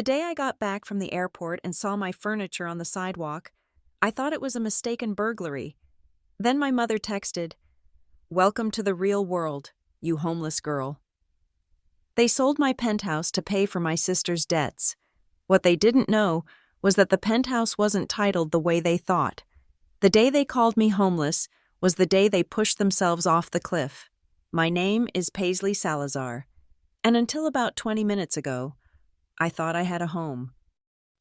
The day I got back from the airport and saw my furniture on the sidewalk, I thought it was a mistaken burglary. Then my mother texted, "Welcome to the real world, you homeless girl." They sold my penthouse to pay for my sister's debts. What they didn't know was that the penthouse wasn't titled the way they thought. The day they called me homeless was the day they pushed themselves off the cliff. My name is Paisley Salazar, and until about 20 minutes ago, I thought I had a home.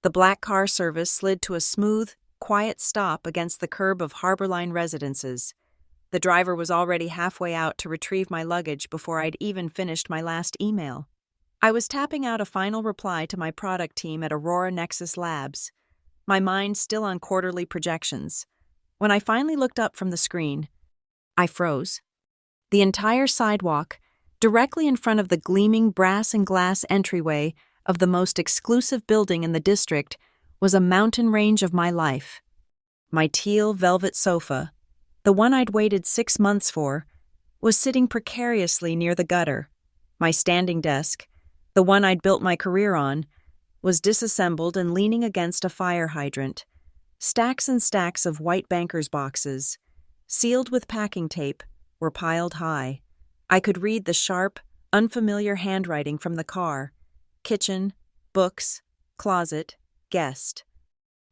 The black car service slid to a smooth, quiet stop against the curb of Harborline Residences. The driver was already halfway out to retrieve my luggage before I'd even finished my last email. I was tapping out a final reply to my product team at Aurora Nexus Labs, my mind still on quarterly projections. When I finally looked up from the screen, I froze. The entire sidewalk, directly in front of the gleaming brass and glass entryway of the most exclusive building in the district, was a mountain range of my life. My teal velvet sofa, the one I'd waited 6 months for, was sitting precariously near the gutter. My standing desk, the one I'd built my career on, was disassembled and leaning against a fire hydrant. Stacks and stacks of white banker's boxes, sealed with packing tape, were piled high. I could read the sharp, unfamiliar handwriting from the car. Kitchen, books, closet, guest.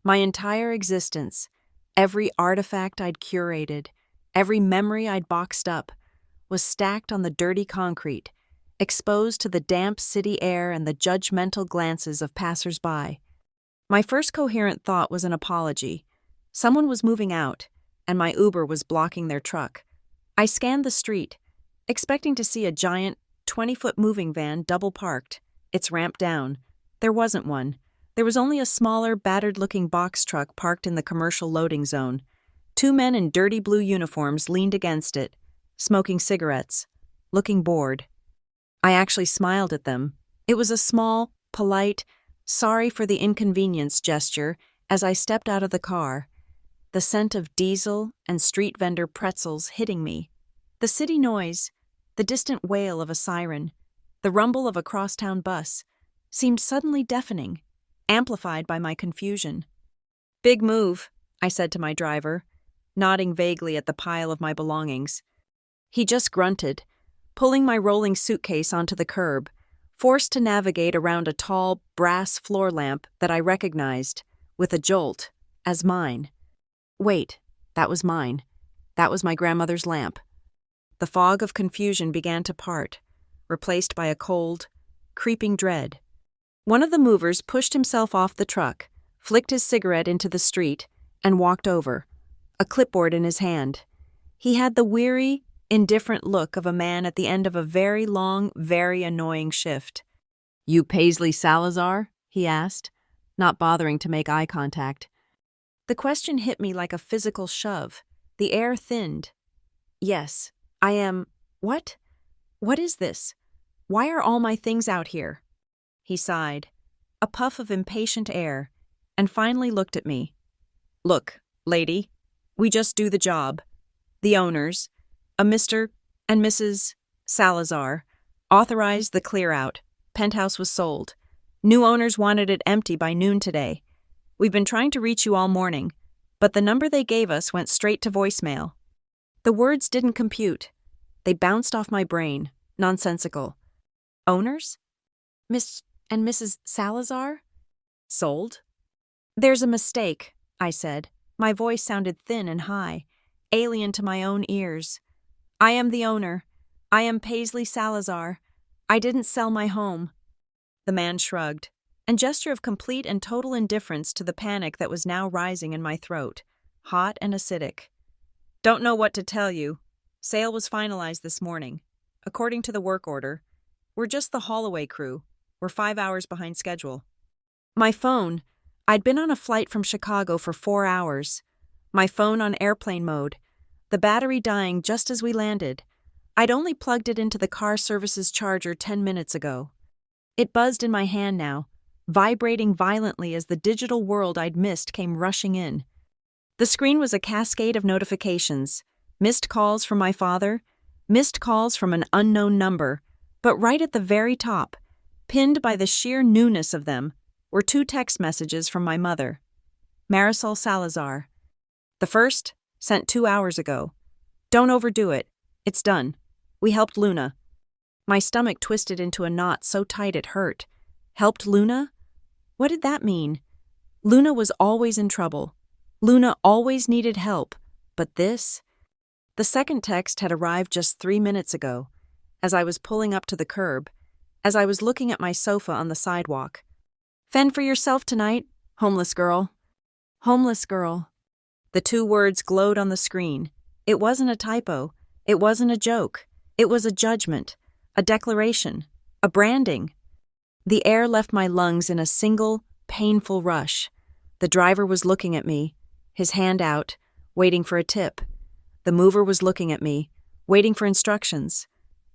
My entire existence, every artifact I'd curated, every memory I'd boxed up, was stacked on the dirty concrete, exposed to the damp city air and the judgmental glances of passers-by. My first coherent thought was an apology. Someone was moving out, and my Uber was blocking their truck. I scanned the street, expecting to see a giant, 20-foot moving van double-parked, its ramp down. There wasn't one. There was only a smaller, battered-looking box truck parked in the commercial loading zone. 2 men in dirty blue uniforms leaned against it, smoking cigarettes, looking bored. I actually smiled at them. It was a small, polite, sorry for the inconvenience gesture as I stepped out of the car, the scent of diesel and street vendor pretzels hitting me. The city noise, the distant wail of a siren, the rumble of a crosstown bus, seemed suddenly deafening, amplified by my confusion. "Big move," I said to my driver, nodding vaguely at the pile of my belongings. He just grunted, pulling my rolling suitcase onto the curb, forced to navigate around a tall, brass floor lamp that I recognized, with a jolt, as mine. Wait, that was mine. That was my grandmother's lamp. The fog of confusion began to part, replaced by a cold, creeping dread. One of the movers pushed himself off the truck, flicked his cigarette into the street, and walked over, a clipboard in his hand. He had the weary, indifferent look of a man at the end of a very long, very annoying shift. "You Paisley Salazar?" he asked, not bothering to make eye contact. The question hit me like a physical shove. The air thinned. "Yes, I am—" "What? What is this? Why are all my things out here?" He sighed, a puff of impatient air, and finally looked at me. "Look, lady, we just do the job. The owners, a Mr. and Mrs. Salazar, authorized the clear-out. Penthouse was sold. New owners wanted it empty by noon today. We've been trying to reach you all morning, but the number they gave us went straight to voicemail." The words didn't compute. They bounced off my brain, nonsensical. "Owners? Miss and Mrs. Salazar? Sold?" "There's a mistake," I said. My voice sounded thin and high, alien to my own ears. "I am the owner. I am Paisley Salazar. I didn't sell my home." The man shrugged, a gesture of complete and total indifference to the panic that was now rising in my throat, hot and acidic. "Don't know what to tell you. Sale was finalized this morning. According to the work order, we're just the haul-away crew. We're 5 hours behind schedule." My phone. I'd been on a flight from Chicago for 4 hours. My phone on airplane mode, the battery dying just as we landed. I'd only plugged it into the car service's charger 10 minutes ago. It buzzed in my hand now, vibrating violently as the digital world I'd missed came rushing in. The screen was a cascade of notifications, missed calls from my father, missed calls from an unknown number, but right at the very top, pinned by the sheer newness of them, were 2 text messages from my mother, Marisol Salazar. The first, sent 2 hours ago. Don't overdo it. It's done. We helped Luna. My stomach twisted into a knot so tight it hurt. Helped Luna? What did that mean? Luna was always in trouble. Luna always needed help. But this? The second text had arrived just 3 minutes ago, as I was pulling up to the curb, as I was looking at my sofa on the sidewalk. Fend for yourself tonight, homeless girl. Homeless girl. The 2 words glowed on the screen. It wasn't a typo. It wasn't a joke. It was a judgment, a declaration, a branding. The air left my lungs in a single, painful rush. The driver was looking at me, his hand out, waiting for a tip. The mover was looking at me, waiting for instructions.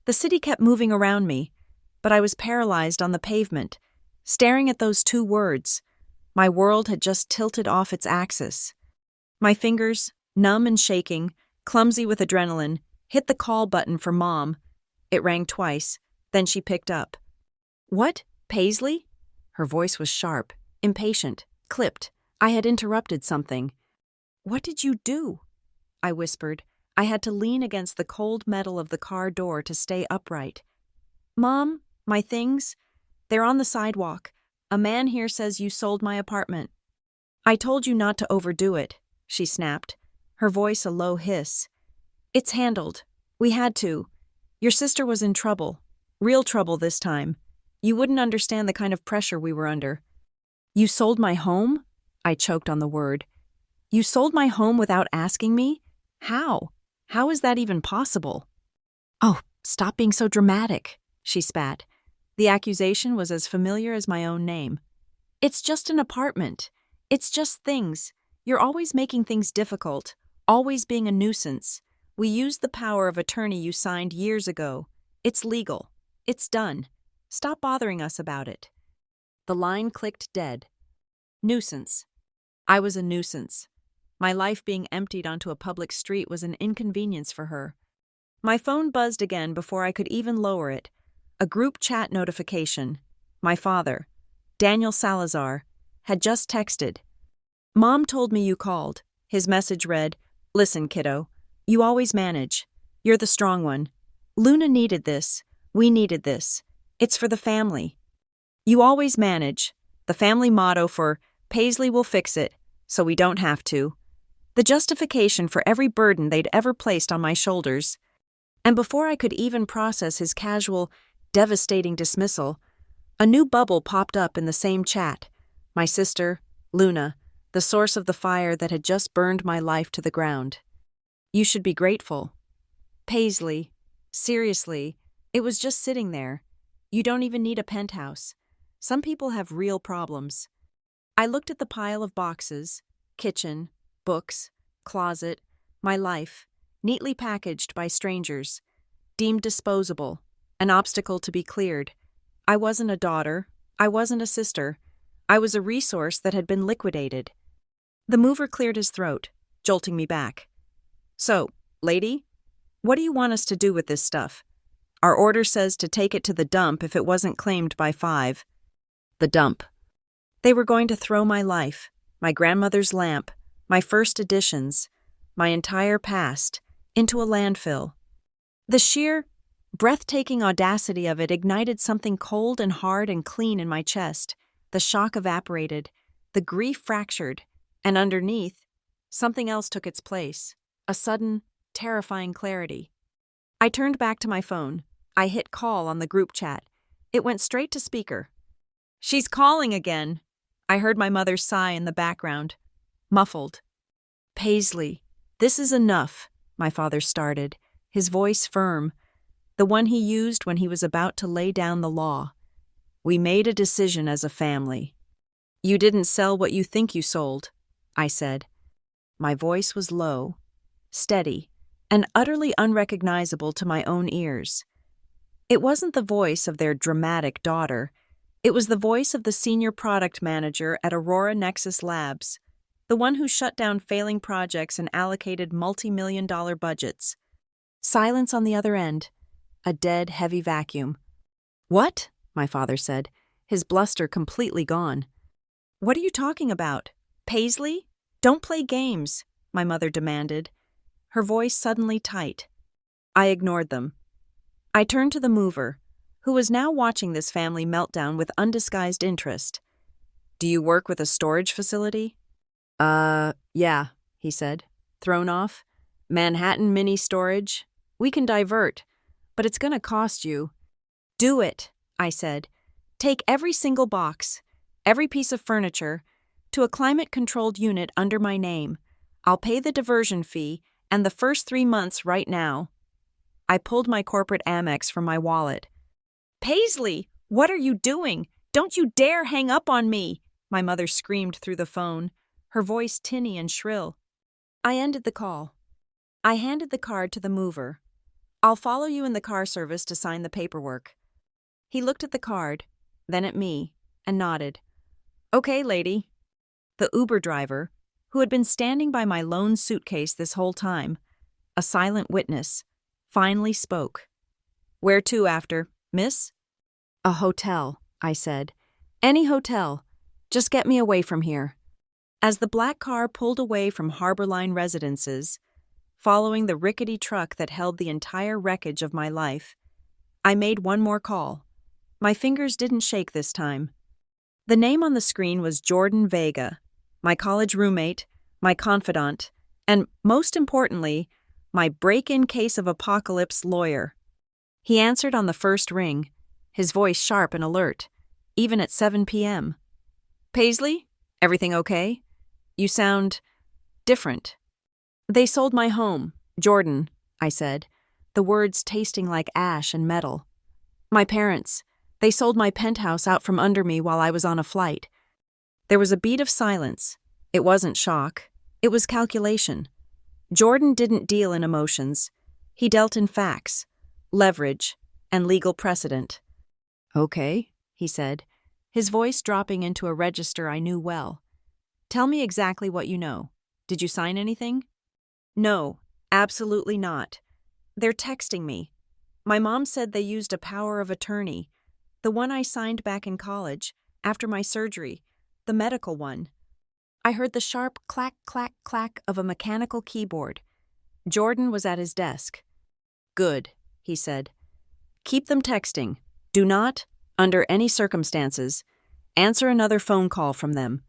The city kept moving around me, but I was paralyzed on the pavement, staring at those 2 words. My world had just tilted off its axis. My fingers, numb and shaking, clumsy with adrenaline, hit the call button for Mom. It rang twice, then she picked up. What? Paisley? Her voice was sharp, impatient, clipped. I had interrupted something. What did you do? I whispered. I had to lean against the cold metal of the car door to stay upright. Mom, my things? They're on the sidewalk. A man here says you sold my apartment. I told you not to overdo it, she snapped, her voice a low hiss. It's handled. We had to. Your sister was in trouble. Real trouble this time. You wouldn't understand the kind of pressure we were under. You sold my home? I choked on the word. You sold my home without asking me? How? How is that even possible? Oh, stop being so dramatic, she spat. The accusation was as familiar as my own name. It's just an apartment. It's just things. You're always making things difficult, always being a nuisance. We used the power of attorney you signed years ago. It's legal. It's done. Stop bothering us about it. The line clicked dead. Nuisance. I was a nuisance. My life being emptied onto a public street was an inconvenience for her. My phone buzzed again before I could even lower it. A group chat notification. My father, Daniel Salazar, had just texted. Mom told me you called. His message read, Listen, kiddo. You always manage. You're the strong one. Luna needed this. We needed this. It's for the family. You always manage. The family motto for Paisley will fix it, so we don't have to. The justification for every burden they'd ever placed on my shoulders. And before I could even process his casual, devastating dismissal, a new bubble popped up in the same chat. My sister, Luna, the source of the fire that had just burned my life to the ground. You should be grateful. Paisley, seriously, it was just sitting there. You don't even need a penthouse. Some people have real problems. I looked at the pile of boxes, kitchen, books, closet, my life, neatly packaged by strangers, deemed disposable, an obstacle to be cleared. I wasn't a daughter. I wasn't a sister. I was a resource that had been liquidated. The mover cleared his throat, jolting me back. So, lady, what do you want us to do with this stuff? Our order says to take it to the dump if it wasn't claimed by 5. The dump. They were going to throw my life, my grandmother's lamp, my first editions, my entire past, into a landfill. The sheer, breathtaking audacity of it ignited something cold and hard and clean in my chest. The shock evaporated, the grief fractured, and underneath, something else took its place, a sudden, terrifying clarity. I turned back to my phone. I hit call on the group chat. It went straight to speaker. She's calling again. I heard my mother's sigh in the background, muffled. Paisley, this is enough, my father started, his voice firm, the one he used when he was about to lay down the law. We made a decision as a family. You didn't sell what you think you sold, I said. My voice was low, steady, and utterly unrecognizable to my own ears. It wasn't the voice of their dramatic daughter. It was the voice of the senior product manager at Aurora Nexus Labs, the one who shut down failing projects and allocated multi-million-dollar budgets. Silence on the other end, a dead, heavy vacuum. What? My father said, his bluster completely gone. What are you talking about? Paisley? Don't play games, my mother demanded, her voice suddenly tight. I ignored them. I turned to the mover, who was now watching this family meltdown with undisguised interest. Do you work with a storage facility? Yeah, he said, thrown off. Manhattan mini storage? We can divert, but it's gonna cost you. Do it, I said. Take every single box, every piece of furniture, to a climate-controlled unit under my name. I'll pay the diversion fee and the first 3 months right now. I pulled my corporate Amex from my wallet. Paisley, what are you doing? Don't you dare hang up on me, my mother screamed through the phone, her voice tinny and shrill. I ended the call. I handed the card to the mover. I'll follow you in the car service to sign the paperwork. He looked at the card, then at me, and nodded. Okay, lady. The Uber driver, who had been standing by my lone suitcase this whole time, a silent witness, finally spoke. Where to after, miss? A hotel, I said. Any hotel. Just get me away from here. As the black car pulled away from Harbor Line residences, following the rickety truck that held the entire wreckage of my life, I made one more call. My fingers didn't shake this time. The name on the screen was Jordan Vega, my college roommate, my confidant, and, most importantly, my break-in case of apocalypse lawyer. He answered on the first ring, his voice sharp and alert, even at 7 p.m. Paisley, everything okay? You sound different. They sold my home, Jordan, I said, the words tasting like ash and metal. My parents, they sold my penthouse out from under me while I was on a flight. There was a beat of silence. It wasn't shock. It was calculation. Jordan didn't deal in emotions. He dealt in facts, leverage, and legal precedent. Okay, he said, his voice dropping into a register I knew well. Tell me exactly what you know. Did you sign anything? No, absolutely not. They're texting me. My mom said they used a power of attorney, the one I signed back in college, after my surgery, the medical one. I heard the sharp clack, clack, clack of a mechanical keyboard. Jordan was at his desk. Good, he said. Keep them texting. Do not, under any circumstances, answer another phone call from them.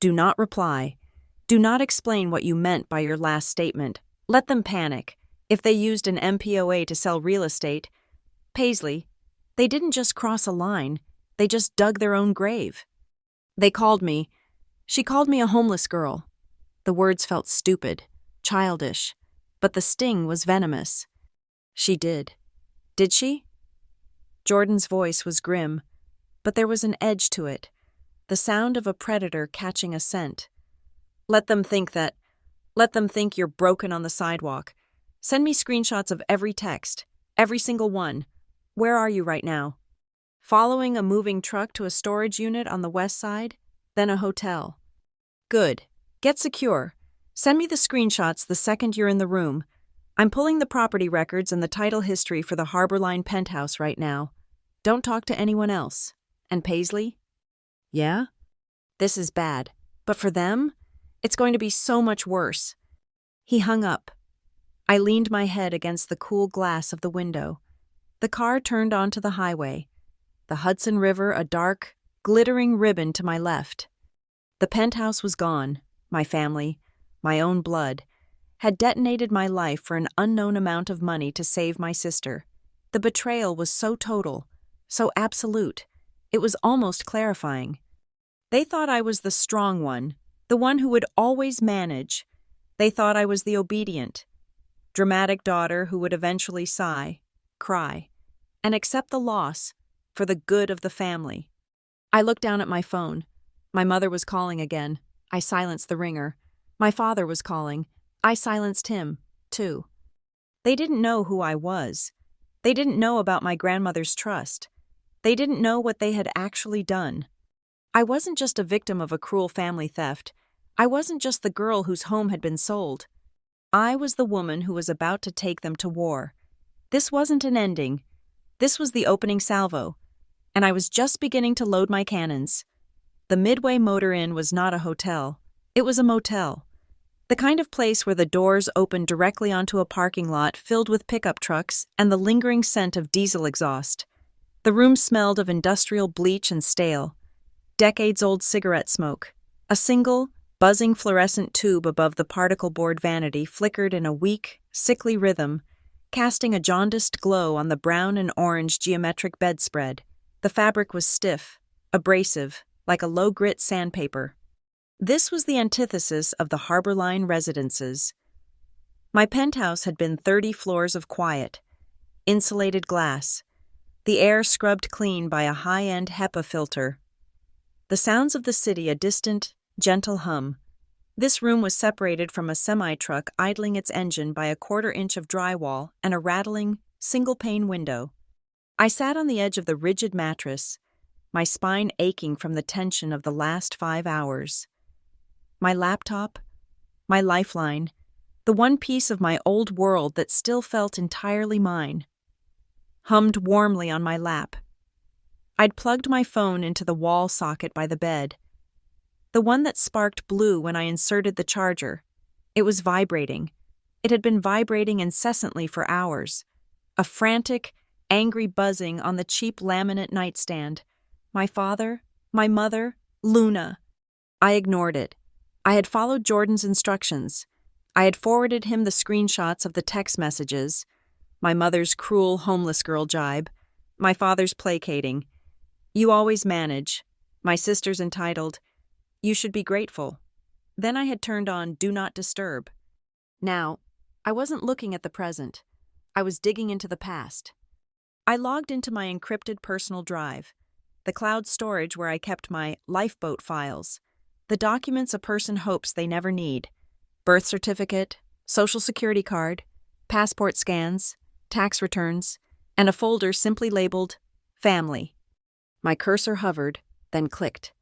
Do not reply. Do not explain what you meant by your last statement. Let them panic. If they used an MPOA to sell real estate, Paisley, they didn't just cross a line, they just dug their own grave. They called me. She called me a homeless girl. The words felt stupid, childish, but the sting was venomous. She did. Did she? Jordan's voice was grim, but there was an edge to it, the sound of a predator catching a scent. Let them think you're broken on the sidewalk. Send me screenshots of every text, every single one. Where are you right now? Following a moving truck to a storage unit on the west side, then a hotel. Good. Get secure. Send me the screenshots the second you're in the room. I'm pulling the property records and the title history for the Harbor Line penthouse right now. Don't talk to anyone else. And Paisley? Yeah? This is bad. But for them, it's going to be so much worse. He hung up. I leaned my head against the cool glass of the window. The car turned onto the highway. The Hudson River a dark, glittering ribbon to my left. The penthouse was gone. My family, my own blood, had detonated my life for an unknown amount of money to save my sister. The betrayal was so total, so absolute. It was almost clarifying. They thought I was the strong one, the one who would always manage. They thought I was the obedient, dramatic daughter who would eventually sigh, cry, and accept the loss for the good of the family. I looked down at my phone. My mother was calling again. I silenced the ringer. My father was calling. I silenced him, too. They didn't know who I was. They didn't know about my grandmother's trust. They didn't know what they had actually done. I wasn't just a victim of a cruel family theft. I wasn't just the girl whose home had been sold. I was the woman who was about to take them to war. This wasn't an ending. This was the opening salvo, and I was just beginning to load my cannons. The Midway Motor Inn was not a hotel. It was a motel. The kind of place where the doors opened directly onto a parking lot filled with pickup trucks and the lingering scent of diesel exhaust. The room smelled of industrial bleach and stale, decades-old cigarette smoke. A single, buzzing fluorescent tube above the particle board vanity flickered in a weak, sickly rhythm, casting a jaundiced glow on the brown and orange geometric bedspread. The fabric was stiff, abrasive, like a low-grit sandpaper. This was the antithesis of the Harbor Line residences. My penthouse had been 30 floors of quiet, insulated glass, the air scrubbed clean by a high-end HEPA filter. The sounds of the city a distant, gentle hum. This room was separated from a semi-truck idling its engine by a quarter-inch of drywall and a rattling, single-pane window. I sat on the edge of the rigid mattress, my spine aching from the tension of the last 5 hours. My laptop, my lifeline, the one piece of my old world that still felt entirely mine, hummed warmly on my lap. I'd plugged my phone into the wall socket by the bed, the one that sparked blue when I inserted the charger. It was vibrating. It had been vibrating incessantly for hours. A frantic, angry buzzing on the cheap laminate nightstand. My father, my mother, Luna. I ignored it. I had followed Jordan's instructions. I had forwarded him the screenshots of the text messages, my mother's cruel homeless girl jibe, my father's placating. "You always manage." My sister's entitled, "You should be grateful." Then I had turned on Do Not Disturb. Now, I wasn't looking at the present. I was digging into the past. I logged into my encrypted personal drive, the cloud storage where I kept my lifeboat files, the documents a person hopes they never need, birth certificate, social security card, passport scans, tax returns, and a folder simply labeled Family. My cursor hovered, then clicked.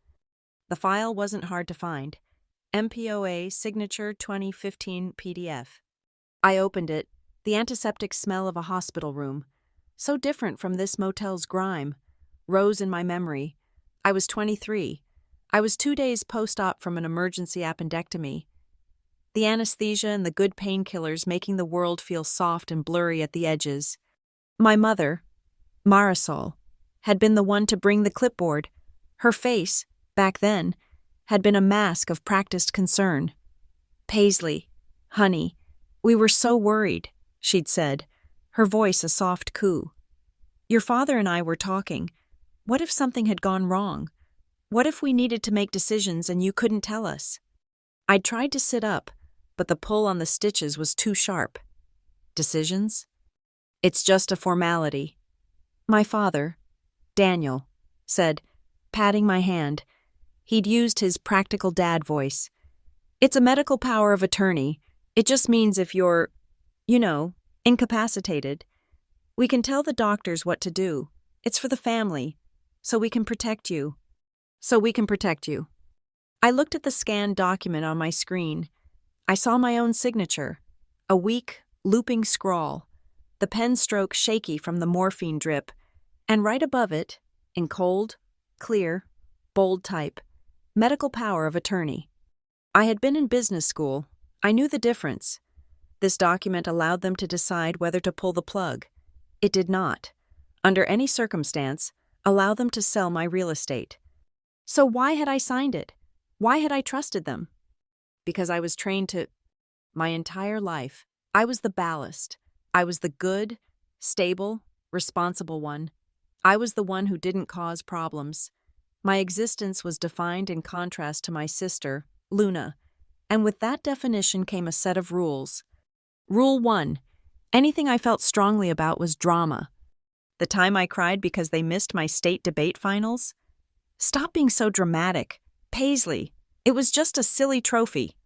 The file wasn't hard to find. MPOA Signature 2015 PDF. I opened it, the antiseptic smell of a hospital room, so different from this motel's grime, rose in my memory. I was 23. I was 2 days post-op from an emergency appendectomy. The anesthesia and the good painkillers making the world feel soft and blurry at the edges. My mother, Marisol, had been the one to bring the clipboard. Her face, back then, had been a mask of practiced concern. "Paisley, honey, we were so worried," she'd said, her voice a soft coo. "Your father and I were talking. What if something had gone wrong? What if we needed to make decisions and you couldn't tell us?" I'd tried to sit up, but the pull on the stitches was too sharp. Decisions? It's just a formality. My father, Daniel, said, patting my hand. He'd used his practical dad voice. "It's a medical power of attorney. It just means if you're, incapacitated, we can tell the doctors what to do. It's for the family, so we can protect you. I looked at the scanned document on my screen. I saw my own signature, a weak, looping scrawl, the pen stroke shaky from the morphine drip, and right above it, in cold, clear, bold type, medical power of attorney. I had been in business school. I knew the difference. This document allowed them to decide whether to pull the plug. It did not, under any circumstance, allow them to sell my real estate. So why had I signed it? Why had I trusted them? Because I was trained to. My entire life, I was the ballast. I was the good, stable, responsible one. I was the one who didn't cause problems. My existence was defined in contrast to my sister, Luna, and with that definition came a set of rules. Rule 1. Anything I felt strongly about was drama. The time I cried because they missed my state debate finals? Stop being so dramatic. Paisley, it was just a silly trophy.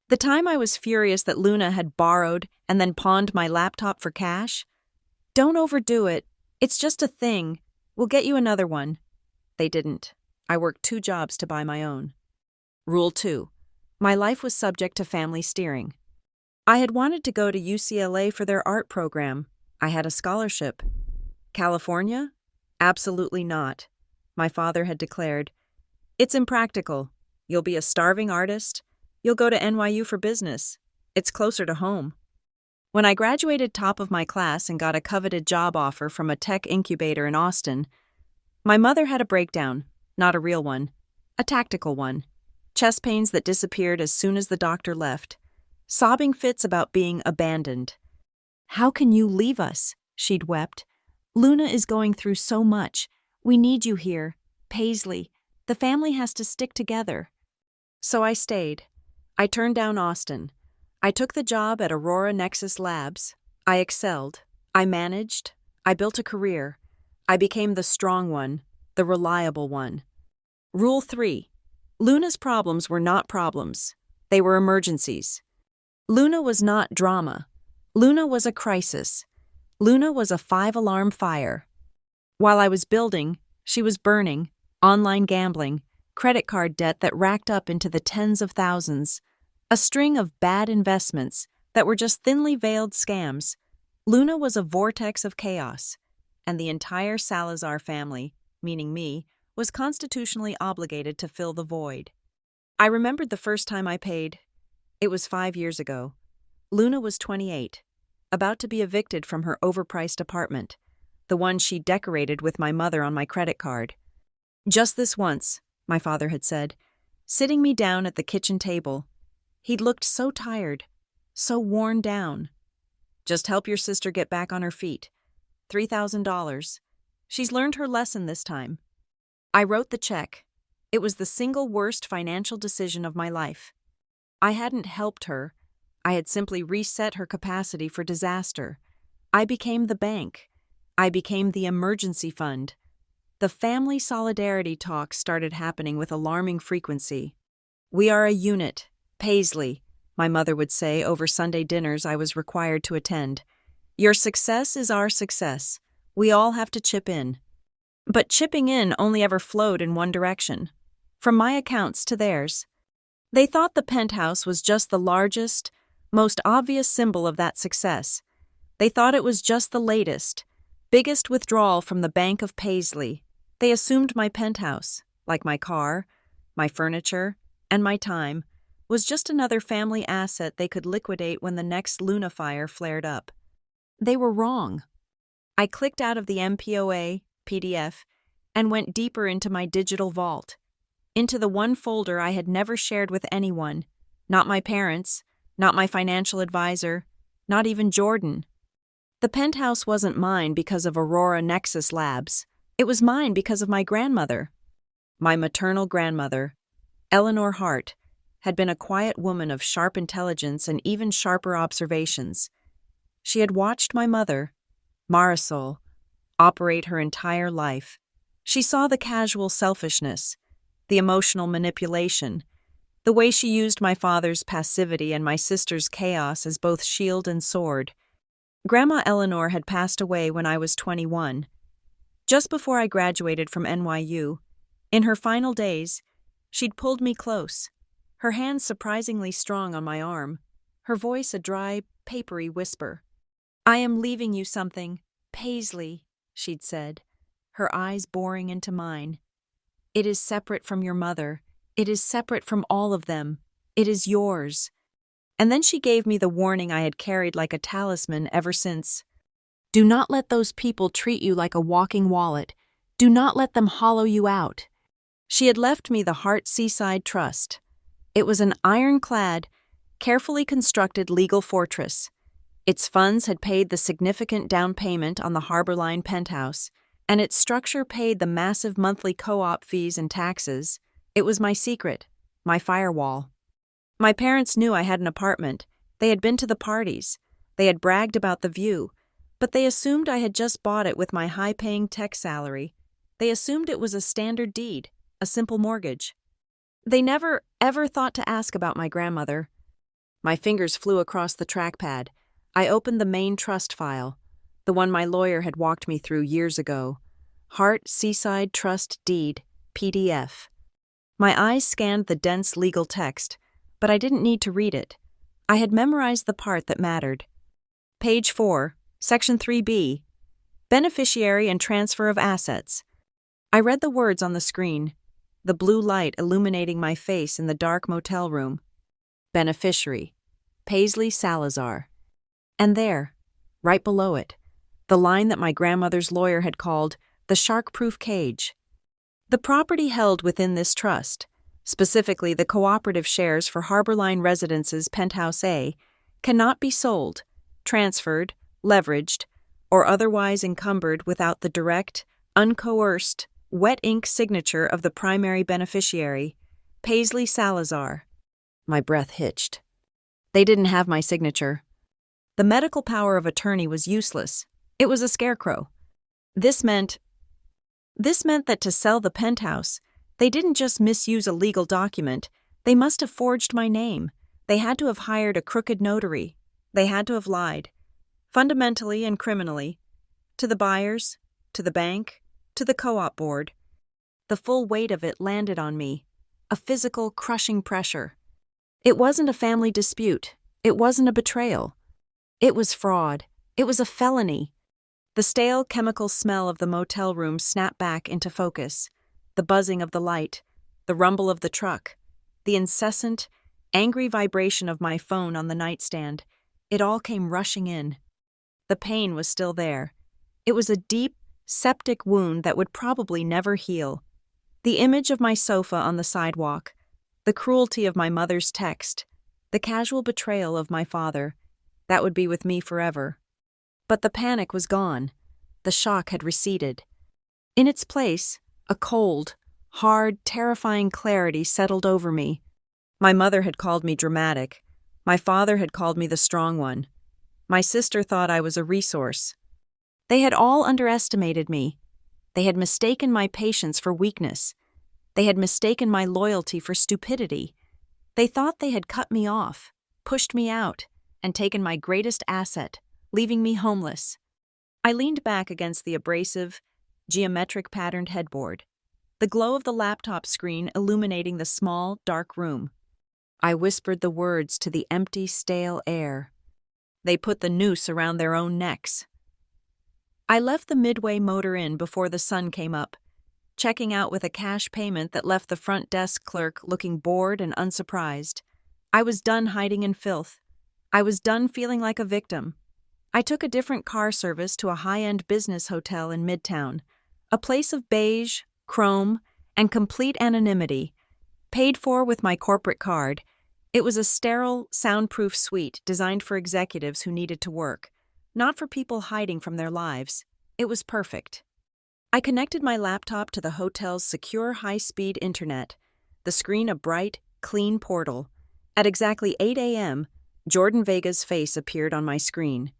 The time I was furious that Luna had borrowed and then pawned my laptop for cash? Don't overdo it. It's just a thing. We'll get you another one. They didn't. I worked 2 jobs to buy my own. Rule 2. My life was subject to family steering. I had wanted to go to UCLA for their art program. I had a scholarship. California? Absolutely not, my father had declared. It's impractical. You'll be a starving artist. You'll go to NYU for business. It's closer to home. When I graduated top of my class and got a coveted job offer from a tech incubator in Austin, my mother had a breakdown, not a real one, a tactical one. Chest pains that disappeared as soon as the doctor left. Sobbing fits about being abandoned. "How can you leave us?" she'd wept. "Luna is going through so much. We need you here. Paisley, the family has to stick together." So I stayed. I turned down Austin. I took the job at Aurora Nexus Labs. I excelled. I managed. I built a career. I became the strong one, the reliable one. Rule 3. Luna's problems were not problems. They were emergencies. Luna was not drama. Luna was a crisis. Luna was a 5-alarm fire. While I was building, she was burning, online gambling, credit card debt that racked up into the tens of thousands, a string of bad investments that were just thinly veiled scams. Luna was a vortex of chaos, and the entire Salazar family, meaning me, was constitutionally obligated to fill the void. I remembered the first time I paid. It was 5 years ago. Luna was 28, about to be evicted from her overpriced apartment, the one she decorated with my mother on my credit card. "Just this once," my father had said, sitting me down at the kitchen table. He'd looked so tired, so worn down. "Just help your sister get back on her feet. $3,000. She's learned her lesson this time." I wrote the check. It was the single worst financial decision of my life. I hadn't helped her. I had simply reset her capacity for disaster. I became the bank. I became the emergency fund. The family solidarity talks started happening with alarming frequency. "We are a unit, Paisley," my mother would say over Sunday dinners I was required to attend. "Your success is our success. We all have to chip in." But chipping in only ever flowed in one direction, from my accounts to theirs. They thought the penthouse was just the largest, most obvious symbol of that success. They thought it was just the latest, biggest withdrawal from the Bank of Paisley. They assumed my penthouse, like my car, my furniture, and my time, was just another family asset they could liquidate when the next Luna fire flared up. They were wrong. I clicked out of the MPOA PDF and went deeper into my digital vault, into the one folder I had never shared with anyone, not my parents, not my financial advisor, not even Jordan. The penthouse wasn't mine because of Aurora Nexus Labs. It was mine because of my grandmother. My maternal grandmother, Eleanor Hart, had been a quiet woman of sharp intelligence and even sharper observations. She had watched my mother, Marisol, operate her entire life. She saw the casual selfishness, the emotional manipulation, the way she used my father's passivity and my sister's chaos as both shield and sword. Grandma Eleanor had passed away when I was 21. Just before I graduated from NYU, in her final days, she'd pulled me close, her hands surprisingly strong on my arm, her voice a dry, papery whisper. "I am leaving you something, Paisley," she'd said, her eyes boring into mine. "It is separate from your mother. It is separate from all of them. It is yours." And then she gave me the warning I had carried like a talisman ever since. "Do not let those people treat you like a walking wallet. Do not let them hollow you out." She had left me the Hart Seaside Trust. It was an ironclad, carefully constructed legal fortress. Its funds had paid the significant down payment on the Harborline penthouse, and its structure paid the massive monthly co-op fees and taxes. It was my secret, my firewall. My parents knew I had an apartment. They had been to the parties. They had bragged about the view, but they assumed I had just bought it with my high-paying tech salary. They assumed it was a standard deed, a simple mortgage. They never, ever thought to ask about my grandmother. My fingers flew across the trackpad. I opened the main trust file, the one my lawyer had walked me through years ago. Hart Seaside Trust Deed, PDF. My eyes scanned the dense legal text, but I didn't need to read it. I had memorized the part that mattered. Page 4, Section 3B, Beneficiary and Transfer of Assets. I read the words on the screen. the blue light illuminating my face in the dark motel room. Beneficiary, Paisley Salazar. And there, right below it, the line that my grandmother's lawyer had called the shark-proof cage. The property held within this trust, specifically the cooperative shares for Harborline Residences Penthouse A, cannot be sold, transferred, leveraged, or otherwise encumbered without the direct, uncoerced, wet ink signature of the primary beneficiary, Paisley Salazar. My breath hitched. They didn't have my signature. The medical power of attorney was useless. It was a scarecrow. This meant that to sell the penthouse, they didn't just misuse a legal document, they must have forged my name. They had to have hired a crooked notary. They had to have lied. Fundamentally and criminally. To the buyers, to the bank, to the co-op board. The full weight of it landed on me. A physical, crushing pressure. It wasn't a family dispute. It wasn't a betrayal. It was fraud. It was a felony. The stale chemical smell of the motel room snapped back into focus. The buzzing of the light, the rumble of the truck, the incessant, angry vibration of my phone on the nightstand. It all came rushing in. The pain was still there. It was a deep, septic wound that would probably never heal. The image of my sofa on the sidewalk, the cruelty of my mother's text, the casual betrayal of my father, that would be with me forever. But the panic was gone. The shock had receded. In its place, a cold, hard, terrifying clarity settled over me. My mother had called me dramatic. My father had called me the strong one. My sister thought I was a resource. They had all underestimated me. They had mistaken my patience for weakness. They had mistaken my loyalty for stupidity. They thought they had cut me off, pushed me out, and taken my greatest asset, leaving me homeless. I leaned back against the abrasive, geometric-patterned headboard, the glow of the laptop screen illuminating the small, dark room. I whispered the words to the empty, stale air. They put the noose around their own necks. I left the Midway Motor Inn before the sun came up, checking out with a cash payment that left the front desk clerk looking bored and unsurprised. I was done hiding in filth. I was done feeling like a victim. I took a different car service to a high-end business hotel in Midtown, a place of beige, chrome, and complete anonymity. Paid for with my corporate card, it was a sterile, soundproof suite designed for executives who needed to work, not for people hiding from their lives. It was perfect. I connected my laptop to the hotel's secure high-speed internet, the screen a bright, clean portal. At exactly 8 a.m., Jordan Vega's face appeared on my screen.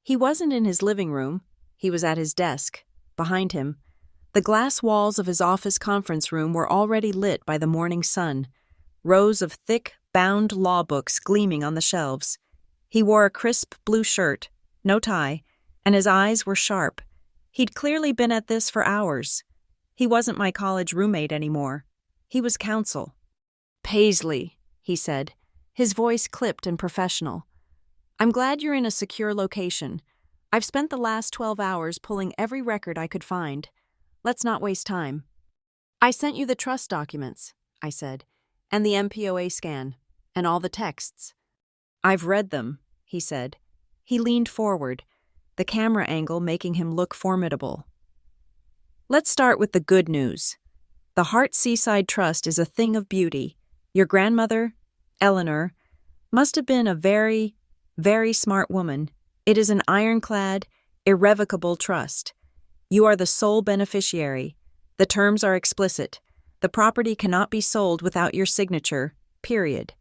He wasn't in his living room. He was at his desk. Behind him, the glass walls of his office conference room were already lit by the morning sun, rows of thick, bound law books gleaming on the shelves. He wore a crisp blue shirt, no tie, and his eyes were sharp. He'd clearly been at this for hours. He wasn't my college roommate anymore. He was counsel. "Paisley," he said, his voice clipped and professional. "I'm glad you're in a secure location. I've spent the last 12 hours pulling every record I could find. Let's not waste time." "I sent you the trust documents," I said, "and the MPOA scan, and all the texts." "I've read them," he said. He leaned forward, the camera angle making him look formidable. "Let's start with the good news. The Hart Seaside Trust is a thing of beauty. Your grandmother, Eleanor, must have been a very, very smart woman. It is an ironclad, irrevocable trust. You are the sole beneficiary. The terms are explicit. The property cannot be sold without your signature, period."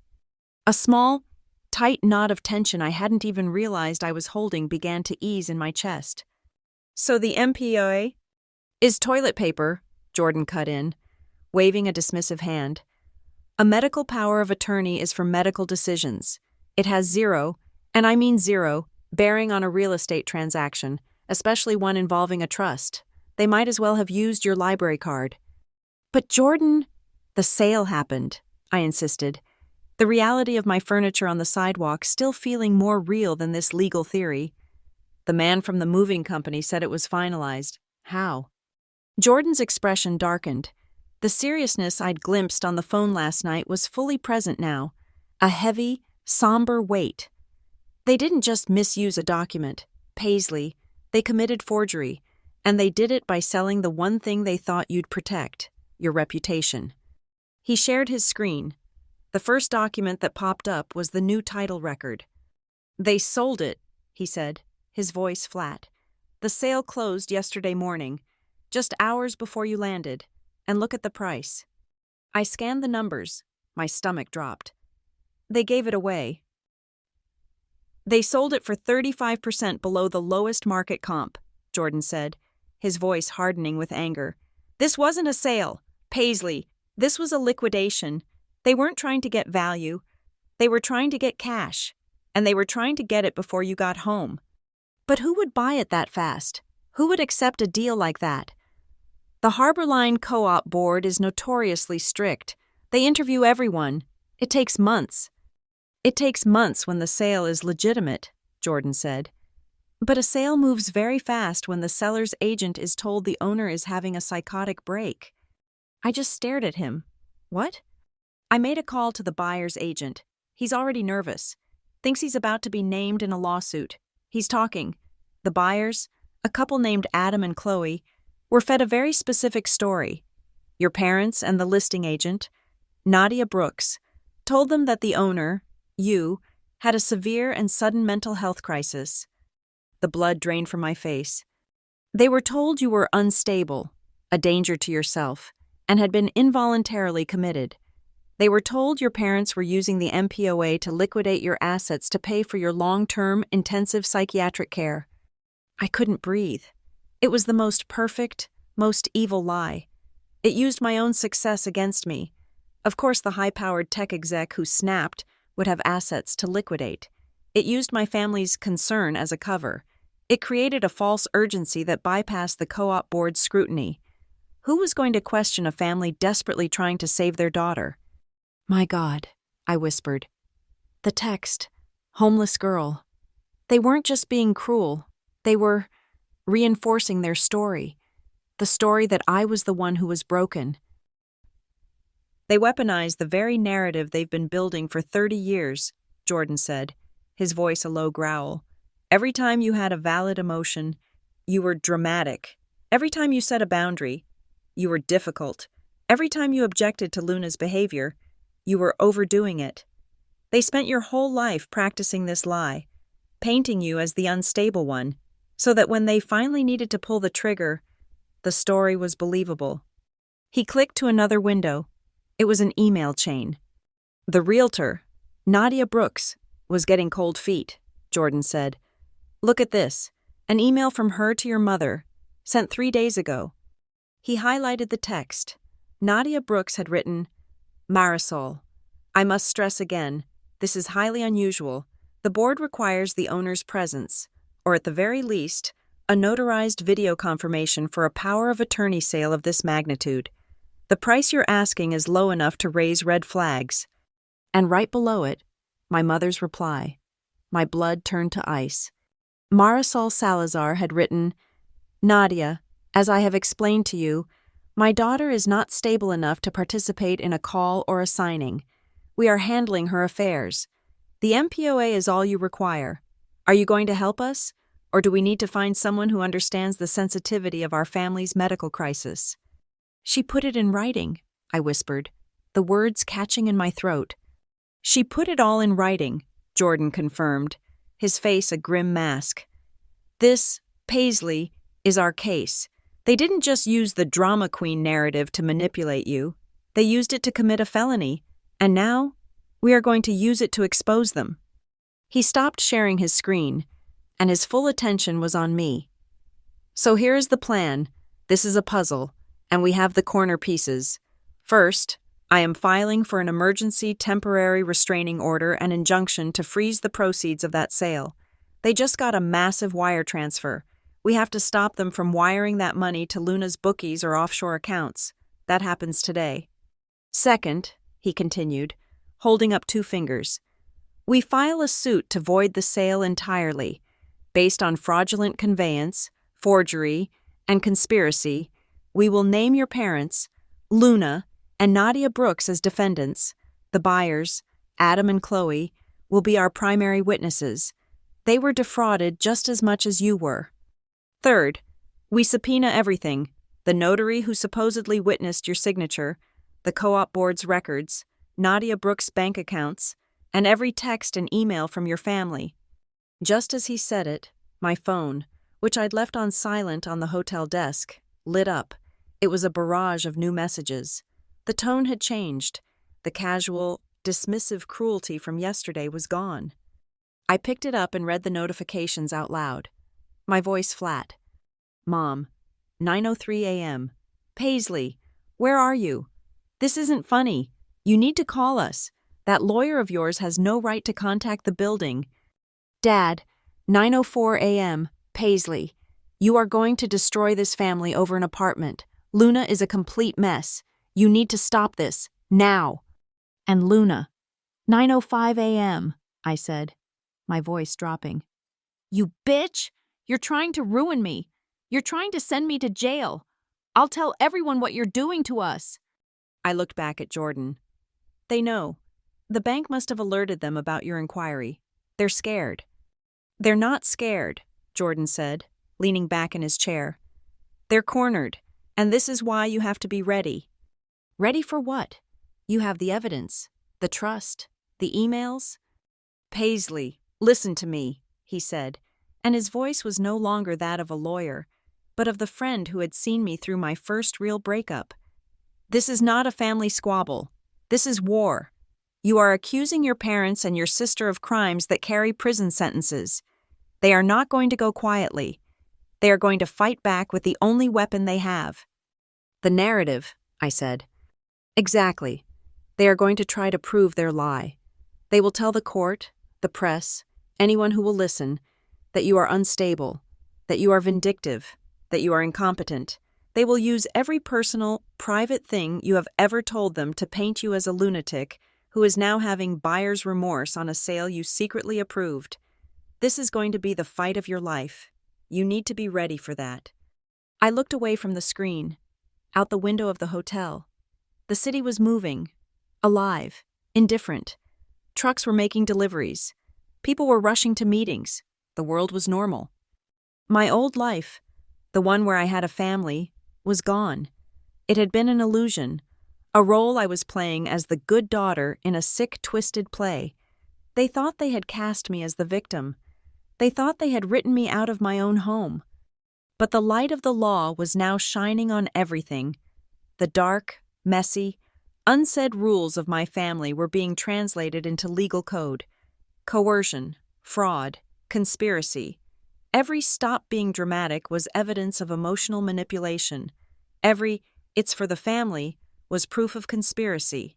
A small, tight knot of tension I hadn't even realized I was holding began to ease in my chest. "So the MPOA is toilet paper," Jordan cut in, waving a dismissive hand. "A medical power of attorney is for medical decisions. It has zero, and I mean zero, bearing on a real estate transaction, especially one involving a trust. They might as well have used your library card." "But Jordan—" "The sale happened," I insisted, the reality of my furniture on the sidewalk still feeling more real than this legal theory. "The man from the moving company said it was finalized." "How?" Jordan's expression darkened. The seriousness I'd glimpsed on the phone last night was fully present now, a heavy, somber weight. They didn't just misuse a document, Paisley, they committed forgery, and they did it by selling the one thing they thought you'd protect, your reputation. He shared his screen. The first document that popped up was the new title record. They sold it, he said, his voice flat. The sale closed yesterday morning, just hours before you landed, and look at the price. I scanned the numbers. My stomach dropped. They gave it away. They sold it for 35% below the lowest market comp, Jordan said, his voice hardening with anger. This wasn't a sale, Paisley. This was a liquidation. They weren't trying to get value. They were trying to get cash, and they were trying to get it before you got home. But who would buy it that fast? Who would accept a deal like that? The Harbor Line Co-op board is notoriously strict. They interview everyone. It takes months. It takes months when the sale is legitimate, Jordan said. But a sale moves very fast when the seller's agent is told the owner is having a psychotic break. I just stared at him. What? I made a call to the buyer's agent. He's already nervous. Thinks he's about to be named in a lawsuit. He's talking. The buyers, a couple named Adam and Chloe, were fed a very specific story. Your parents and the listing agent, Nadia Brooks, told them that the owner, you, had a severe and sudden mental health crisis. The blood drained from my face. They were told you were unstable, a danger to yourself, and had been involuntarily committed. They were told your parents were using the MPOA to liquidate your assets to pay for your long-term intensive psychiatric care. I couldn't breathe. It was the most perfect, most evil lie. It used my own success against me. Of course, the high-powered tech exec who snapped would have assets to liquidate. It used my family's concern as a cover. It created a false urgency that bypassed the co-op board's scrutiny. Who was going to question a family desperately trying to save their daughter? My God, I whispered. The text, homeless girl. They weren't just being cruel. They were reinforcing their story. The story that I was the one who was broken. They weaponized the very narrative they've been building for 30 years, Jordan said, his voice a low growl. Every time you had a valid emotion, you were dramatic. Every time you set a boundary, you were difficult. Every time you objected to Luna's behavior, you were overdoing it. They spent your whole life practicing this lie, painting you as the unstable one, so that when they finally needed to pull the trigger, the story was believable. He clicked to another window. It was an email chain. The realtor, Nadia Brooks, was getting cold feet, Jordan said. Look at this, an email from her to your mother, sent 3 days ago. He highlighted the text. Nadia Brooks had written, Marisol, I must stress again, this is highly unusual. The board requires the owner's presence, or at the very least, a notarized video confirmation for a power of attorney sale of this magnitude. The price you're asking is low enough to raise red flags. And right below it, my mother's reply. My blood turned to ice. Marisol Salazar had written, Nadia, as I have explained to you, my daughter is not stable enough to participate in a call or a signing. We are handling her affairs. The MPOA is all you require. Are you going to help us? Or do we need to find someone who understands the sensitivity of our family's medical crisis? She put it in writing, I whispered, the words catching in my throat. She put it all in writing, Jordan confirmed, his face a grim mask. This, Paisley, is our case. They didn't just use the drama queen narrative to manipulate you. They used it to commit a felony, and now we are going to use it to expose them. He stopped sharing his screen, and his full attention was on me. So here is the plan. This is a puzzle, and we have the corner pieces. First, I am filing for an emergency temporary restraining order and injunction to freeze the proceeds of that sale. They just got a massive wire transfer. We have to stop them from wiring that money to Luna's bookies or offshore accounts. That happens today. Second, he continued, holding up 2 fingers, we file a suit to void the sale entirely, based on fraudulent conveyance, forgery, and conspiracy. We will name your parents, Luna, and Nadia Brooks as defendants. The buyers, Adam and Chloe, will be our primary witnesses. They were defrauded just as much as you were. Third, we subpoena everything: the notary who supposedly witnessed your signature, the co-op board's records, Nadia Brooks' bank accounts, and every text and email from your family. Just as he said it, my phone, which I'd left on silent on the hotel desk, lit up. It was a barrage of new messages. The tone had changed. The casual, dismissive cruelty from yesterday was gone. I picked it up and read the notifications out loud. My voice flat. Mom, 9:03 a.m. Paisley, where are you? This isn't funny. You need to call us. That lawyer of yours has no right to contact the building. Dad, 9:04 a.m. Paisley, you are going to destroy this family over an apartment. Luna is a complete mess. You need to stop this, now. And Luna, 9:05 a.m., I said, my voice dropping. You bitch! You're trying to ruin me. You're trying to send me to jail. I'll tell everyone what you're doing to us. I looked back at Jordan. They know. The bank must have alerted them about your inquiry. They're scared. They're not scared, Jordan said, leaning back in his chair. They're cornered, and this is why you have to be ready. Ready for what? You have the evidence, the trust, the emails. Paisley, listen to me, he said, and his voice was no longer that of a lawyer, but of the friend who had seen me through my first real breakup. This is not a family squabble. This is war. You are accusing your parents and your sister of crimes that carry prison sentences. They are not going to go quietly. They are going to fight back with the only weapon they have. The narrative, I said. Exactly. They are going to try to prove their lie. They will tell the court, the press, anyone who will listen, that you are unstable, that you are vindictive, that you are incompetent. They will use every personal, private thing you have ever told them to paint you as a lunatic who is now having buyer's remorse on a sale you secretly approved. This is going to be the fight of your life. You need to be ready for that. I looked away from the screen, out the window of the hotel. The city was moving, alive, indifferent. Trucks were making deliveries. People were rushing to meetings. The world was normal. My old life, the one where I had a family, was gone. It had been an illusion, a role I was playing as the good daughter in a sick, twisted play. They thought they had cast me as the victim. They thought they had written me out of my own home. But the light of the law was now shining on everything. The dark, messy, unsaid rules of my family were being translated into legal code. Coercion, fraud, conspiracy. Every stop being dramatic was evidence of emotional manipulation. Every "it's for the family" was proof of conspiracy.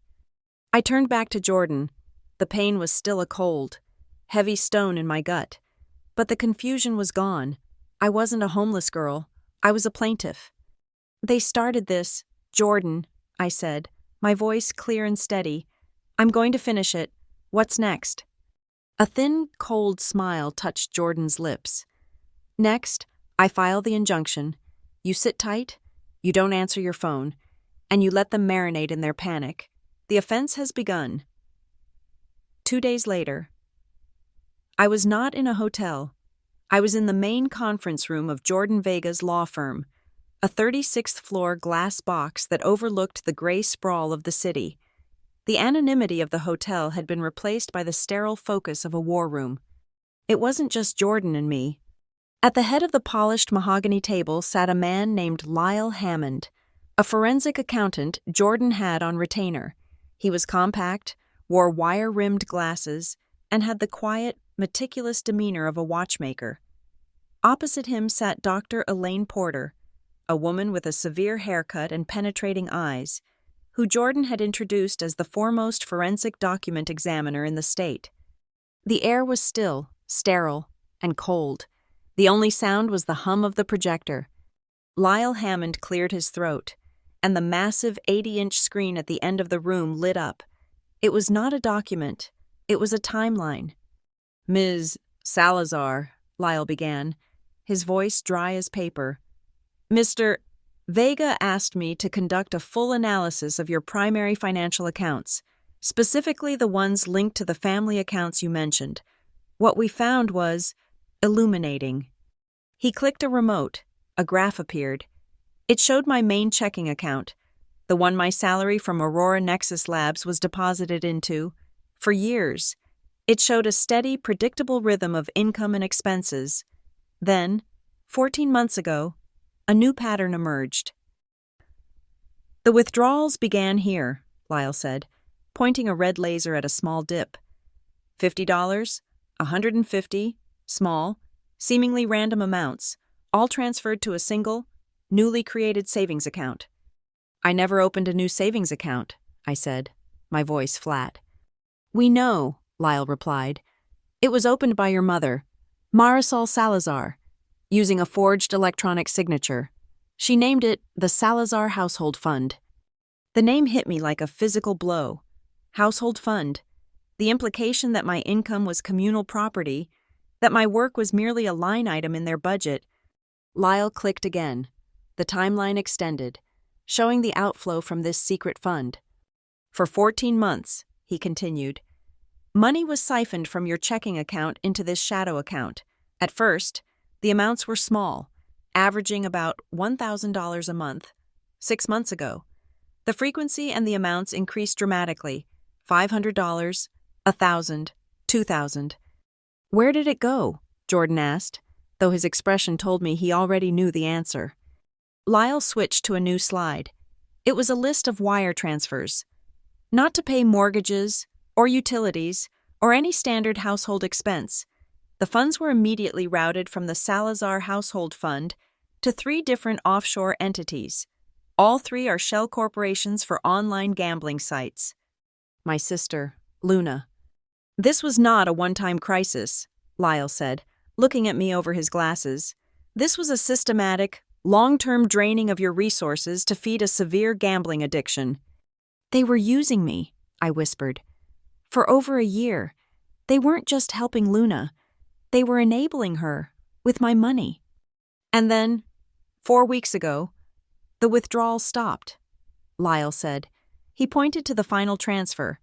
I turned back to Jordan. The pain was still a cold, heavy stone in my gut. But the confusion was gone. I wasn't a homeless girl. I was a plaintiff. They started this, Jordan, I said, my voice clear and steady. I'm going to finish it. What's next? A thin, cold smile touched Jordan's lips. Next, I file the injunction. You sit tight, you don't answer your phone, and you let them marinate in their panic. The offense has begun. 2 days later. I was not in a hotel. I was in the main conference room of Jordan Vega's law firm, a 36th floor glass box that overlooked the gray sprawl of the city. The anonymity of the hotel had been replaced by the sterile focus of a war room. It wasn't just Jordan and me. At the head of the polished mahogany table sat a man named Lila Hammond, a forensic accountant Jordan had on retainer. He was compact, wore wire-rimmed glasses, and had the quiet, meticulous demeanor of a watchmaker. Opposite him sat Dr. Elaine Porter, a woman with a severe haircut and penetrating eyes, who Jordan had introduced as the foremost forensic document examiner in the state. The air was still, sterile, and cold. The only sound was the hum of the projector. Lyle Hammond cleared his throat, and the massive 80-inch screen at the end of the room lit up. It was not a document. It was a timeline. Ms. Salazar, Lyle began, his voice dry as paper. Mr. Vega asked me to conduct a full analysis of your primary financial accounts, specifically the ones linked to the family accounts you mentioned. What we found was illuminating. He clicked a remote. A graph appeared. It showed my main checking account, the one my salary from Aurora Nexus Labs was deposited into. For years, it showed a steady, predictable rhythm of income and expenses. Then, 14 months ago, a new pattern emerged. The withdrawals began here, Lyle said, pointing a red laser at a small dip. $50, $150, small, seemingly random amounts, all transferred to a single, newly created savings account. I never opened a new savings account, I said, my voice flat. We know, Lyle replied. It was opened by your mother, Marisol Salazar, using a forged electronic signature. She named it the Salazar Household Fund. The name hit me like a physical blow. Household fund. The implication that my income was communal property, that my work was merely a line item in their budget. Lyle clicked again. The timeline extended, showing the outflow from this secret fund. For 14 months, he continued, money was siphoned from your checking account into this shadow account. At first, the amounts were small, averaging about $1,000 a month. 6 months ago, the frequency and the amounts increased dramatically. $500, $1,000, $2,000. Where did it go? Jordan asked, though his expression told me he already knew the answer. Lyle switched to a new slide. It was a list of wire transfers. Not to pay mortgages or utilities or any standard household expense. The funds were immediately routed from the Salazar Household Fund to 3 different offshore entities. All 3 are shell corporations for online gambling sites. My sister, Luna. This was not a one-time crisis, Lyle said, looking at me over his glasses. This was a systematic, long-term draining of your resources to feed a severe gambling addiction. They were using me, I whispered. For over a year. They weren't just helping Luna. They were enabling her with my money. And then, 4 weeks ago, the withdrawal stopped, Lyle said. He pointed to the final transfer,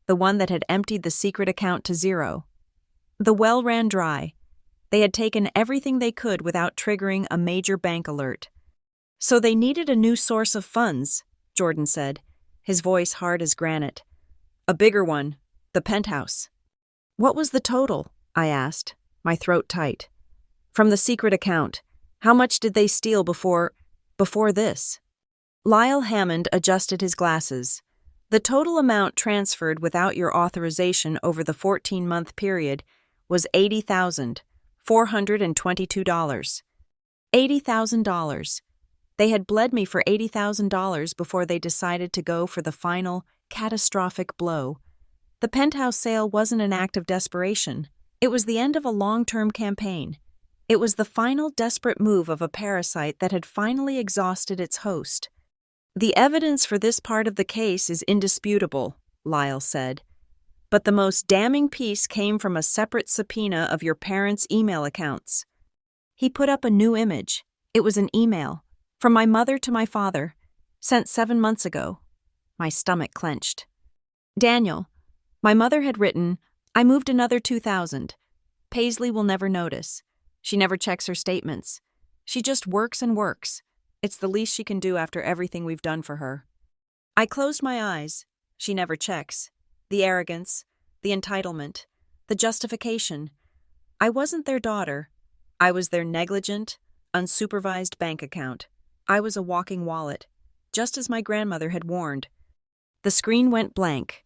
the one that had emptied the secret account to zero. The well ran dry. They had taken everything they could without triggering a major bank alert. So they needed a new source of funds, Jordan said, his voice hard as granite. A bigger one, the penthouse. What was the total? I asked, my throat tight. From the secret account, how much did they steal before this? Lyle Hammond adjusted his glasses. The total amount transferred without your authorization over the 14-month period was $80,422. $80,000. They had bled me for $80,000 before they decided to go for the final, catastrophic blow. The penthouse sale wasn't an act of desperation. It was the end of a long-term campaign. It was the final desperate move of a parasite that had finally exhausted its host. The evidence for this part of the case is indisputable, Lyle said. But the most damning piece came from a separate subpoena of your parents' email accounts. He put up a new image. It was an email, from my mother to my father, sent 7 months ago. My stomach clenched. Daniel, my mother had written, I moved another $2,000. Paisley will never notice. She never checks her statements. She just works and works. It's the least she can do after everything we've done for her. I closed my eyes. She never checks. The arrogance, the entitlement, the justification. I wasn't their daughter. I was their negligent, unsupervised bank account. I was a walking wallet, just as my grandmother had warned. The screen went blank.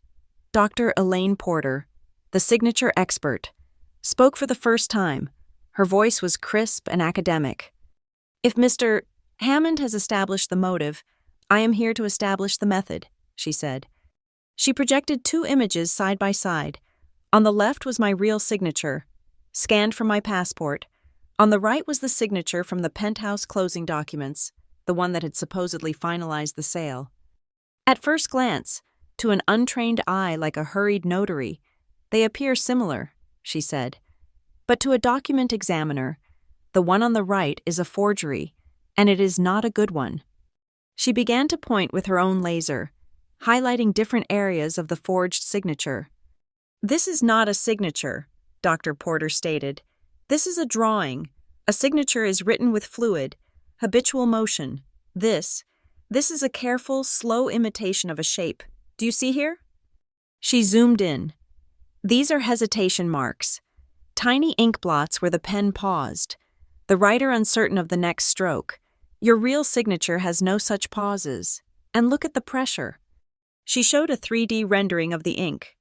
Dr. Elaine Porter, the signature expert, spoke for the first time. Her voice was crisp and academic. If Mr. Hammond has established the motive, I am here to establish the method, she said. She projected 2 images side by side. On the left was my real signature, scanned from my passport. On the right was the signature from the penthouse closing documents, the one that had supposedly finalized the sale. At first glance, to an untrained eye like a hurried notary, they appear similar, she said. But to a document examiner, the one on the right is a forgery, and it is not a good one. She began to point with her own laser, highlighting different areas of the forged signature. "This is not a signature," Dr. Porter stated. "This is a drawing. A signature is written with fluid, habitual motion. This is a careful, slow imitation of a shape. Do you see here?" She zoomed in. "These are hesitation marks, tiny ink blots where the pen paused, the writer uncertain of the next stroke. Your real signature has no such pauses. And look at the pressure." She showed a 3D rendering of the ink.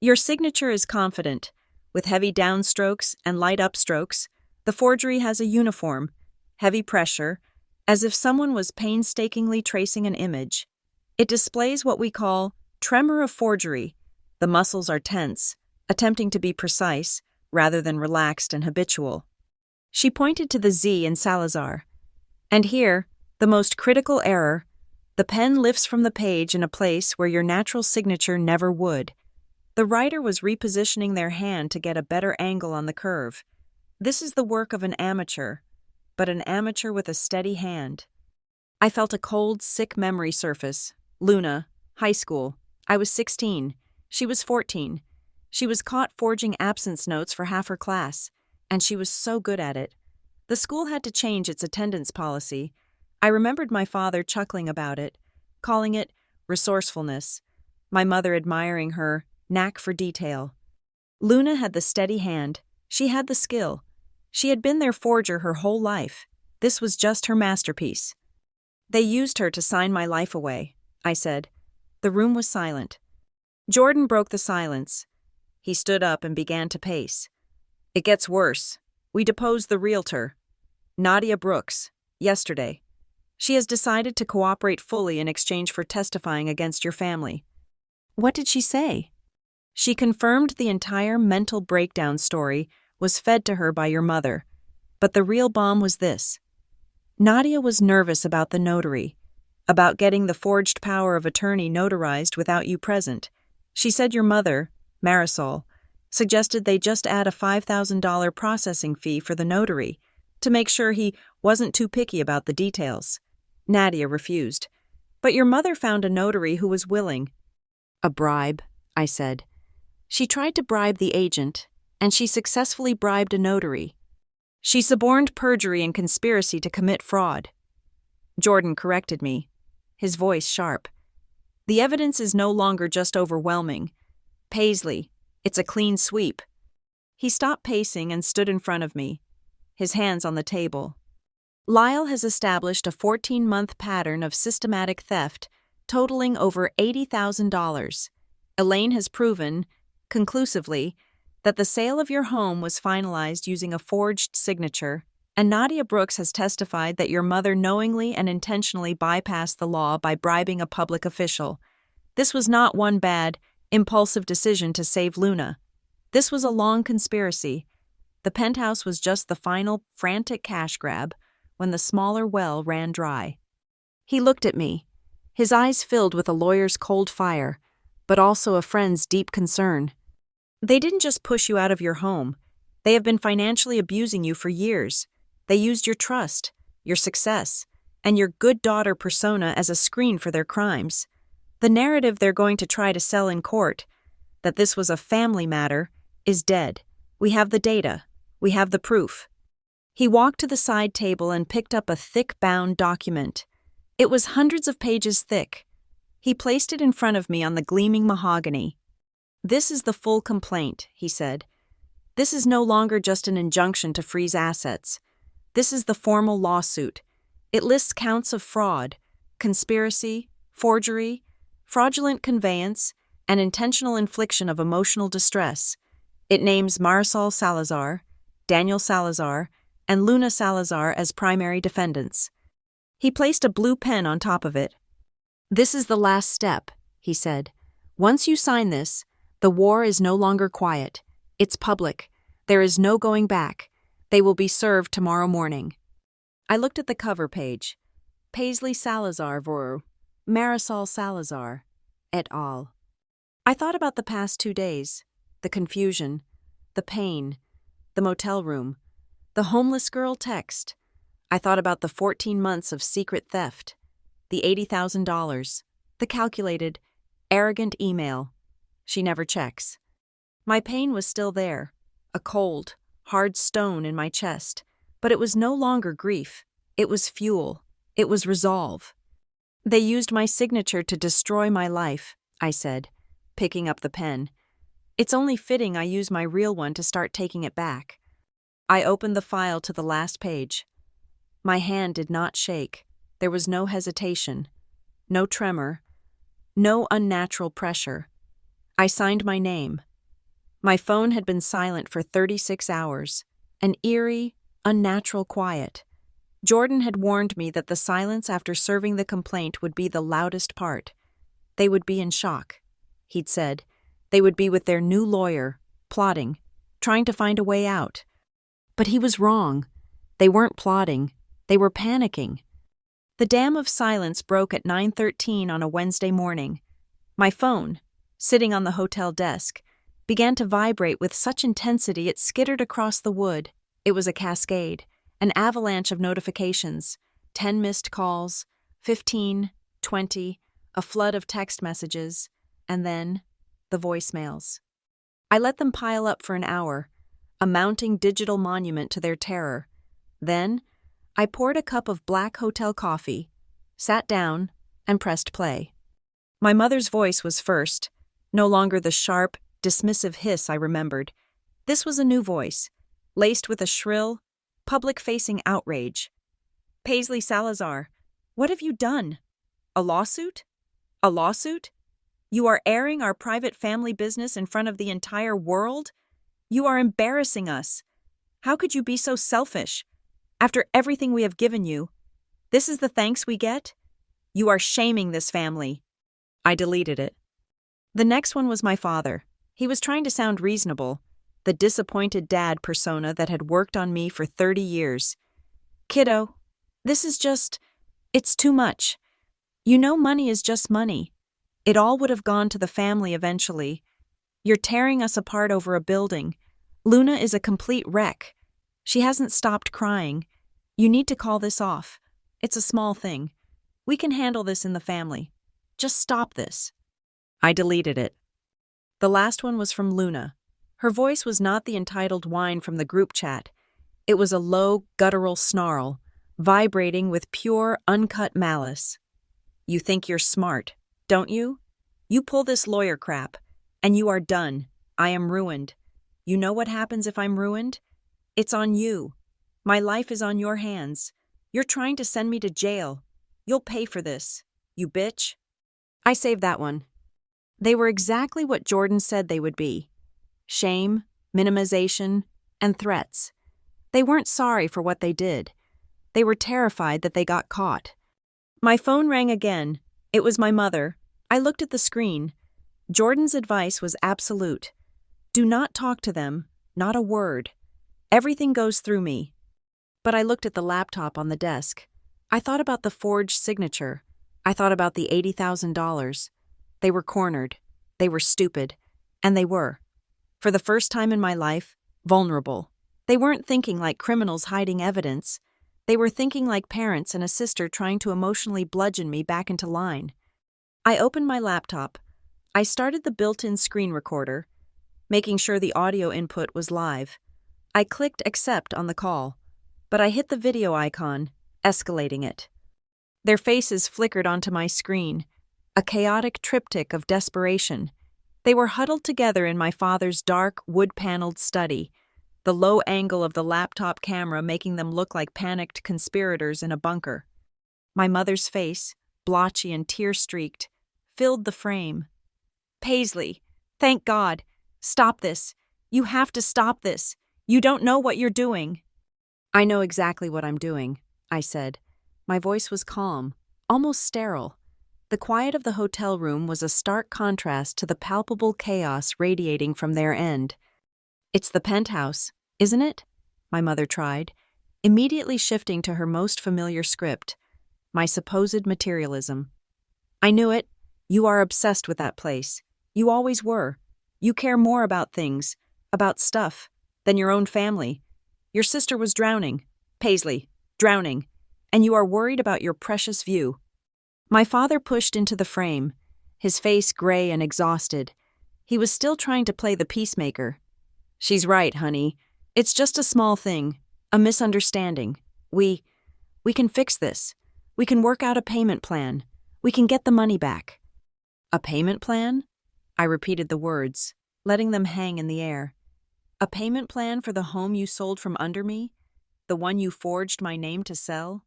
"Your signature is confident, with heavy downstrokes and light upstrokes. The forgery has a uniform, heavy pressure, as if someone was painstakingly tracing an image. It displays what we call tremor of forgery. The muscles are tense, attempting to be precise, rather than relaxed and habitual." She pointed to the Z in Salazar. "And here, the most critical error. The pen lifts from the page in a place where your natural signature never would." The writer was repositioning their hand to get a better angle on the curve. "This is the work of an amateur, but an amateur with a steady hand." I felt a cold, sick memory surface. Luna, high school. I was 16. She was 14. She was caught forging absence notes for half her class, and she was so good at it. The school had to change its attendance policy. I remembered my father chuckling about it, calling it resourcefulness, my mother admiring her knack for detail. Luna had the steady hand. She had the skill. She had been their forger her whole life. This was just her masterpiece. "They used her to sign my life away," I said. The room was silent. Jordan broke the silence. He stood up and began to pace. "It gets worse. We deposed the realtor, Nadia Brooks, yesterday. She has decided to cooperate fully in exchange for testifying against your family." "What did she say?" "She confirmed the entire mental breakdown story was fed to her by your mother. But the real bomb was this. Nadia was nervous about the notary, about getting the forged power of attorney notarized without you present. She said your mother, Marisol, suggested they just add a $5,000 processing fee for the notary to make sure he wasn't too picky about the details. Nadia refused. But your mother found a notary who was willing." "A bribe," I said. "She tried to bribe the agent, and she successfully bribed a notary. She suborned perjury and conspiracy to commit fraud." Jordan corrected me, his voice sharp. "The evidence is no longer just overwhelming. Paisley, it's a clean sweep." He stopped pacing and stood in front of me, his hands on the table. "Lyle has established a 14-month pattern of systematic theft totaling over $80,000. Elaine has proven, conclusively, that the sale of your home was finalized using a forged signature, and Nadia Brooks has testified that your mother knowingly and intentionally bypassed the law by bribing a public official. This was not one bad, impulsive decision to save Luna. This was a long conspiracy. The penthouse was just the final, frantic cash grab when the smaller well ran dry." He looked at me, his eyes filled with a lawyer's cold fire, but also a friend's deep concern. "They didn't just push you out of your home. They have been financially abusing you for years. They used your trust, your success, and your good daughter persona as a screen for their crimes. The narrative they're going to try to sell in court, that this was a family matter, is dead. We have the data. We have the proof." He walked to the side table and picked up a thick-bound document. It was hundreds of pages thick. He placed it in front of me on the gleaming mahogany. "This is the full complaint," he said. "This is no longer just an injunction to freeze assets. This is the formal lawsuit. It lists counts of fraud, conspiracy, forgery, fraudulent conveyance, and intentional infliction of emotional distress. It names Marisol Salazar, Daniel Salazar, and Luna Salazar as primary defendants." He placed a blue pen on top of it. "This is the last step," he said. "Once you sign this, the war is no longer quiet. It's public. There is no going back. They will be served tomorrow morning." I looked at the cover page. Paisley Salazar ver. Marisol Salazar, et al. I thought about the past 2 days, the confusion, the pain, the motel room, the homeless girl text. I thought about the 14 months of secret theft. the $80,000, the calculated, arrogant email. She never checks. My pain was still there, a cold, hard stone in my chest, but it was no longer grief. It was fuel. It was resolve. They used my signature to destroy my life, I said, picking up the pen. It's only fitting I use my real one to start taking it back. I opened the file to the last page. My hand did not shake. There was no hesitation, no tremor, no unnatural pressure. I signed my name. My phone had been silent for 36 hours, an eerie, unnatural quiet. Jordan had warned me that the silence after serving the complaint would be the loudest part. They would be in shock, he'd said. They would be with their new lawyer, plotting, trying to find a way out. But he was wrong. They weren't plotting. They were panicking. The dam of silence broke at 9:13 on a Wednesday morning. My phone, sitting on the hotel desk, began to vibrate with such intensity it skittered across the wood. It was a cascade, an avalanche of notifications, 10 missed calls, 15, 20, a flood of text messages, and then the voicemails. I let them pile up for an hour, a mounting digital monument to their terror. Then, I poured a cup of black hotel coffee, sat down, and pressed play. My mother's voice was first, no longer the sharp, dismissive hiss I remembered. This was a new voice, laced with a shrill, public-facing outrage. Paisley Salazar, what have you done? A lawsuit? A lawsuit? You are airing our private family business in front of the entire world? You are embarrassing us. How could you be so selfish? After everything we have given you, this is the thanks we get? You are shaming this family. I deleted it. The next one was my father. He was trying to sound reasonable, the disappointed dad persona that had worked on me for 30 years. Kiddo, it's too much. You know money is just money. It all would have gone to the family eventually. You're tearing us apart over a building. Luna is a complete wreck. She hasn't stopped crying. You need to call this off. It's a small thing. We can handle this in the family. Just stop this. I deleted it. The last one was from Luna. Her voice was not the entitled whine from the group chat. It was a low, guttural snarl, vibrating with pure, uncut malice. You think you're smart, don't you? You pull this lawyer crap, and you are done. I am ruined. You know what happens if I'm ruined? It's on you. My life is on your hands. You're trying to send me to jail. You'll pay for this, you bitch. I saved that one. They were exactly what Jordan said they would be. Shame, minimization, and threats. They weren't sorry for what they did. They were terrified that they got caught. My phone rang again. It was my mother. I looked at the screen. Jordan's advice was absolute. Do not talk to them, not a word. Everything goes through me. But I looked at the laptop on the desk. I thought about the forged signature. I thought about the $80,000. They were cornered. They were stupid. And they were. For the first time in my life, vulnerable. They weren't thinking like criminals hiding evidence. They were thinking like parents and a sister trying to emotionally bludgeon me back into line. I opened my laptop. I started the built-in screen recorder, making sure the audio input was live. I clicked accept on the call, but I hit the video icon, escalating it. Their faces flickered onto my screen, a chaotic triptych of desperation. They were huddled together in my father's dark, wood-paneled study, the low angle of the laptop camera making them look like panicked conspirators in a bunker. My mother's face, blotchy and tear-streaked, filled the frame. Paisley, thank God. Stop this. You have to stop this. You don't know what you're doing. I know exactly what I'm doing, I said. My voice was calm, almost sterile. The quiet of the hotel room was a stark contrast to the palpable chaos radiating from their end. It's the penthouse, isn't it? My mother tried, immediately shifting to her most familiar script, my supposed materialism. I knew it. You are obsessed with that place. You always were. You care more about things, about stuff, than your own family. Your sister was drowning, Paisley, drowning, and you are worried about your precious view. My father pushed into the frame, his face gray and exhausted. He was still trying to play the peacemaker. "She's right, honey. It's just a small thing, a misunderstanding. We can fix this. We can work out a payment plan. We can get the money back." "A payment plan?" I repeated the words, letting them hang in the air. "A payment plan for the home you sold from under me? The one you forged my name to sell?"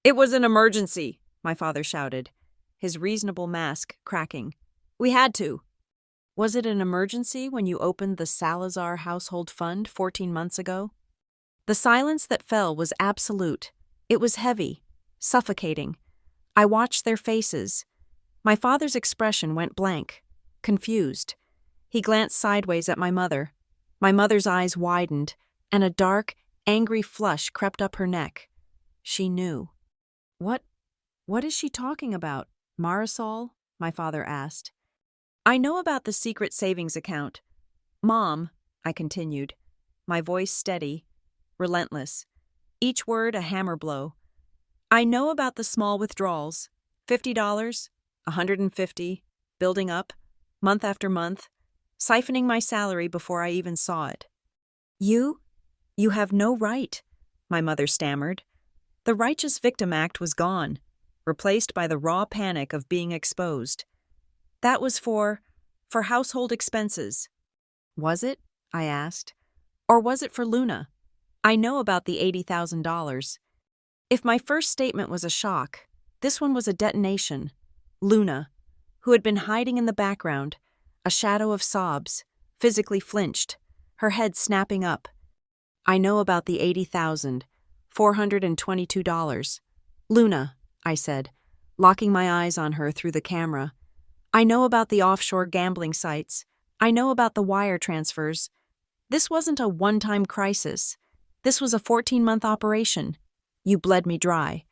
"It was an emergency," my father shouted, his reasonable mask cracking. "We had to." "Was it an emergency when you opened the Salazar Household Fund 14 months ago?" The silence that fell was absolute. It was heavy, suffocating. I watched their faces. My father's expression went blank, confused. He glanced sideways at my mother. My mother's eyes widened, and a dark, angry flush crept up her neck. She knew. What is she talking about, Marisol?" my father asked. "I know about the secret savings account. Mom," I continued, my voice steady, relentless, each word a hammer blow. "I know about the small withdrawals, $50, $150, building up, month after month, siphoning my salary before I even saw it." You have no right," my mother stammered. The Righteous Victim Act was gone, replaced by the raw panic of being exposed. "That was for household expenses." "Was it?" I asked. "Or was it for Luna? I know about the $80,000. If my first statement was a shock, this one was a detonation. Luna, who had been hiding in the background, a shadow of sobs, physically flinched, her head snapping up. "I know about the $80,422. Luna," I said, locking my eyes on her through the camera. "I know about the offshore gambling sites. I know about the wire transfers. This wasn't a one-time crisis. This was a 14-month operation. You bled me dry.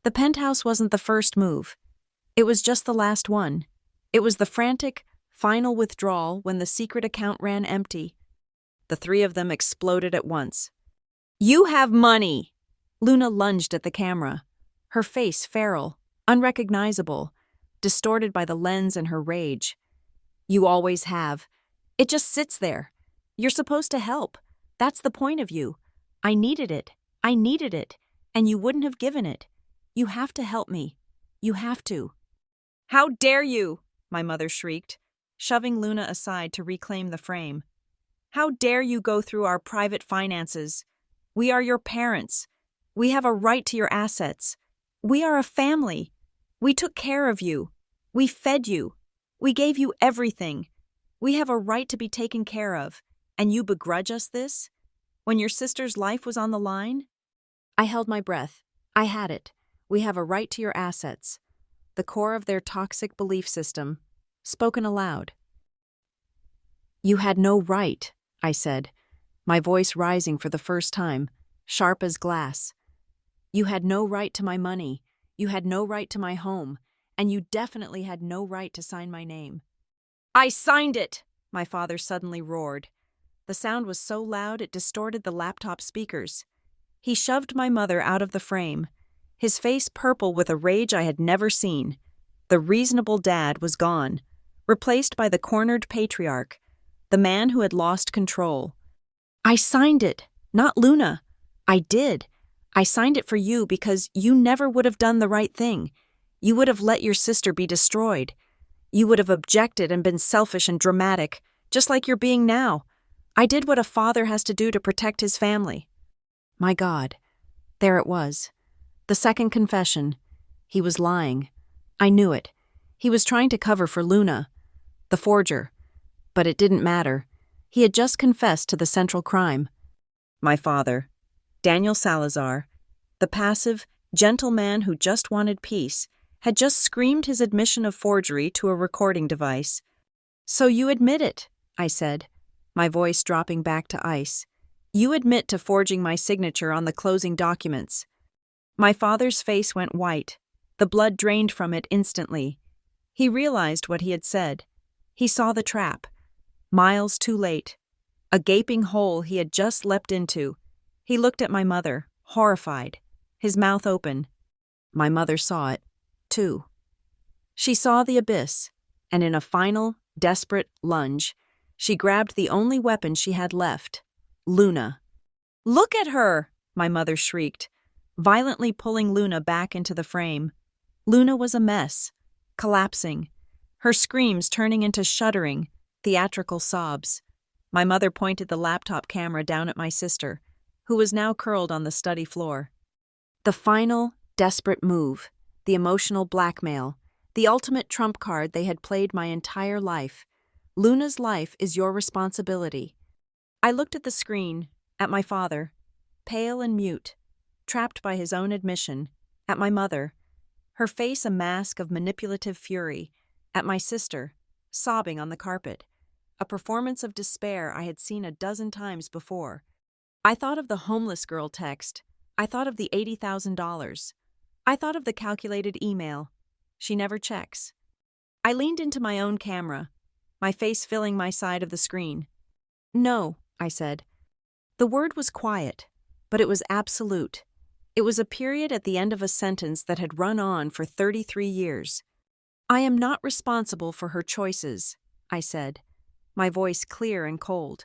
The penthouse wasn't the first move. It was just the last one. It was the frantic, final withdrawal when the secret account ran empty." The three of them exploded at once. "You have money!" Luna lunged at the camera, her face feral, unrecognizable, distorted by the lens and her rage. "You always have. It just sits there. You're supposed to help. That's the point of you. I needed it, and you wouldn't have given it. You have to help me. You have to." "How dare you!" my mother shrieked, shoving Luna aside to reclaim the frame. "How dare you go through our private finances? We are your parents. We have a right to your assets. We are a family. We took care of you. We fed you. We gave you everything. We have a right to be taken care of, and you begrudge us this? When your sister's life was on the line?" I held my breath. I had it. We have a right to your assets. The core of their toxic belief system, spoken aloud. "You had no right," I said, my voice rising for the first time, sharp as glass. "You had no right to my money. You had no right to my home. And you definitely had no right to sign my name." "I signed it!" my father suddenly roared. The sound was so loud it distorted the laptop speakers. He shoved my mother out of the frame, his face purple with a rage I had never seen. The reasonable dad was gone, replaced by the cornered patriarch, the man who had lost control. "I signed it, not Luna. I did. I signed it for you because you never would have done the right thing. You would have let your sister be destroyed. You would have objected and been selfish and dramatic, just like you're being now. I did what a father has to do to protect his family." My God, there it was. The second confession. He was lying. I knew it. He was trying to cover for Luna, the forger. But it didn't matter. He had just confessed to the central crime. My father, Daniel Salazar, the passive, gentle man who just wanted peace, had just screamed his admission of forgery to a recording device. "So you admit it," I said, my voice dropping back to ice. "You admit to forging my signature on the closing documents." My father's face went white. The blood drained from it instantly. He realized what he had said. He saw the trap. Miles too late. A gaping hole he had just leapt into. He looked at my mother, horrified, his mouth open. My mother saw it, too. She saw the abyss, and in a final, desperate lunge, she grabbed the only weapon she had left, Luna. "Look at her!" my mother shrieked, violently pulling Luna back into the frame. Luna was a mess, collapsing, her screams turning into shuddering, theatrical sobs. My mother pointed the laptop camera down at my sister, who was now curled on the study floor. The final, desperate move, the emotional blackmail, the ultimate trump card they had played my entire life. Luna's life is your responsibility. I looked at the screen, at my father, pale and mute, trapped by his own admission, at my mother, her face a mask of manipulative fury, at my sister, sobbing on the carpet, a performance of despair I had seen a dozen times before. I thought of the homeless girl text. I thought of the $80,000. I thought of the calculated email. She never checks. I leaned into my own camera, my face filling my side of the screen. "No," I said. The word was quiet, but it was absolute. It was a period at the end of a sentence that had run on for 33 years. "I am not responsible for her choices," I said, my voice clear and cold.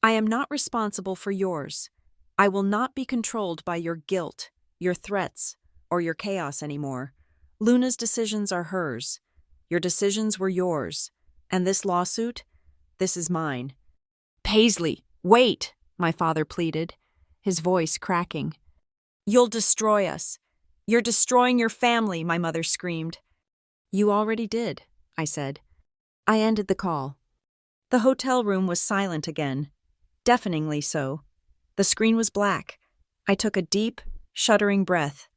"I am not responsible for yours. I will not be controlled by your guilt, your threats, or your chaos anymore. Luna's decisions are hers. Your decisions were yours. And this lawsuit? This is mine." "Paisley, wait," my father pleaded, his voice cracking. "You'll destroy us. You're destroying your family," my mother screamed. "You already did," I said. I ended the call. The hotel room was silent again, deafeningly so. The screen was black. I took a deep, shuddering breath.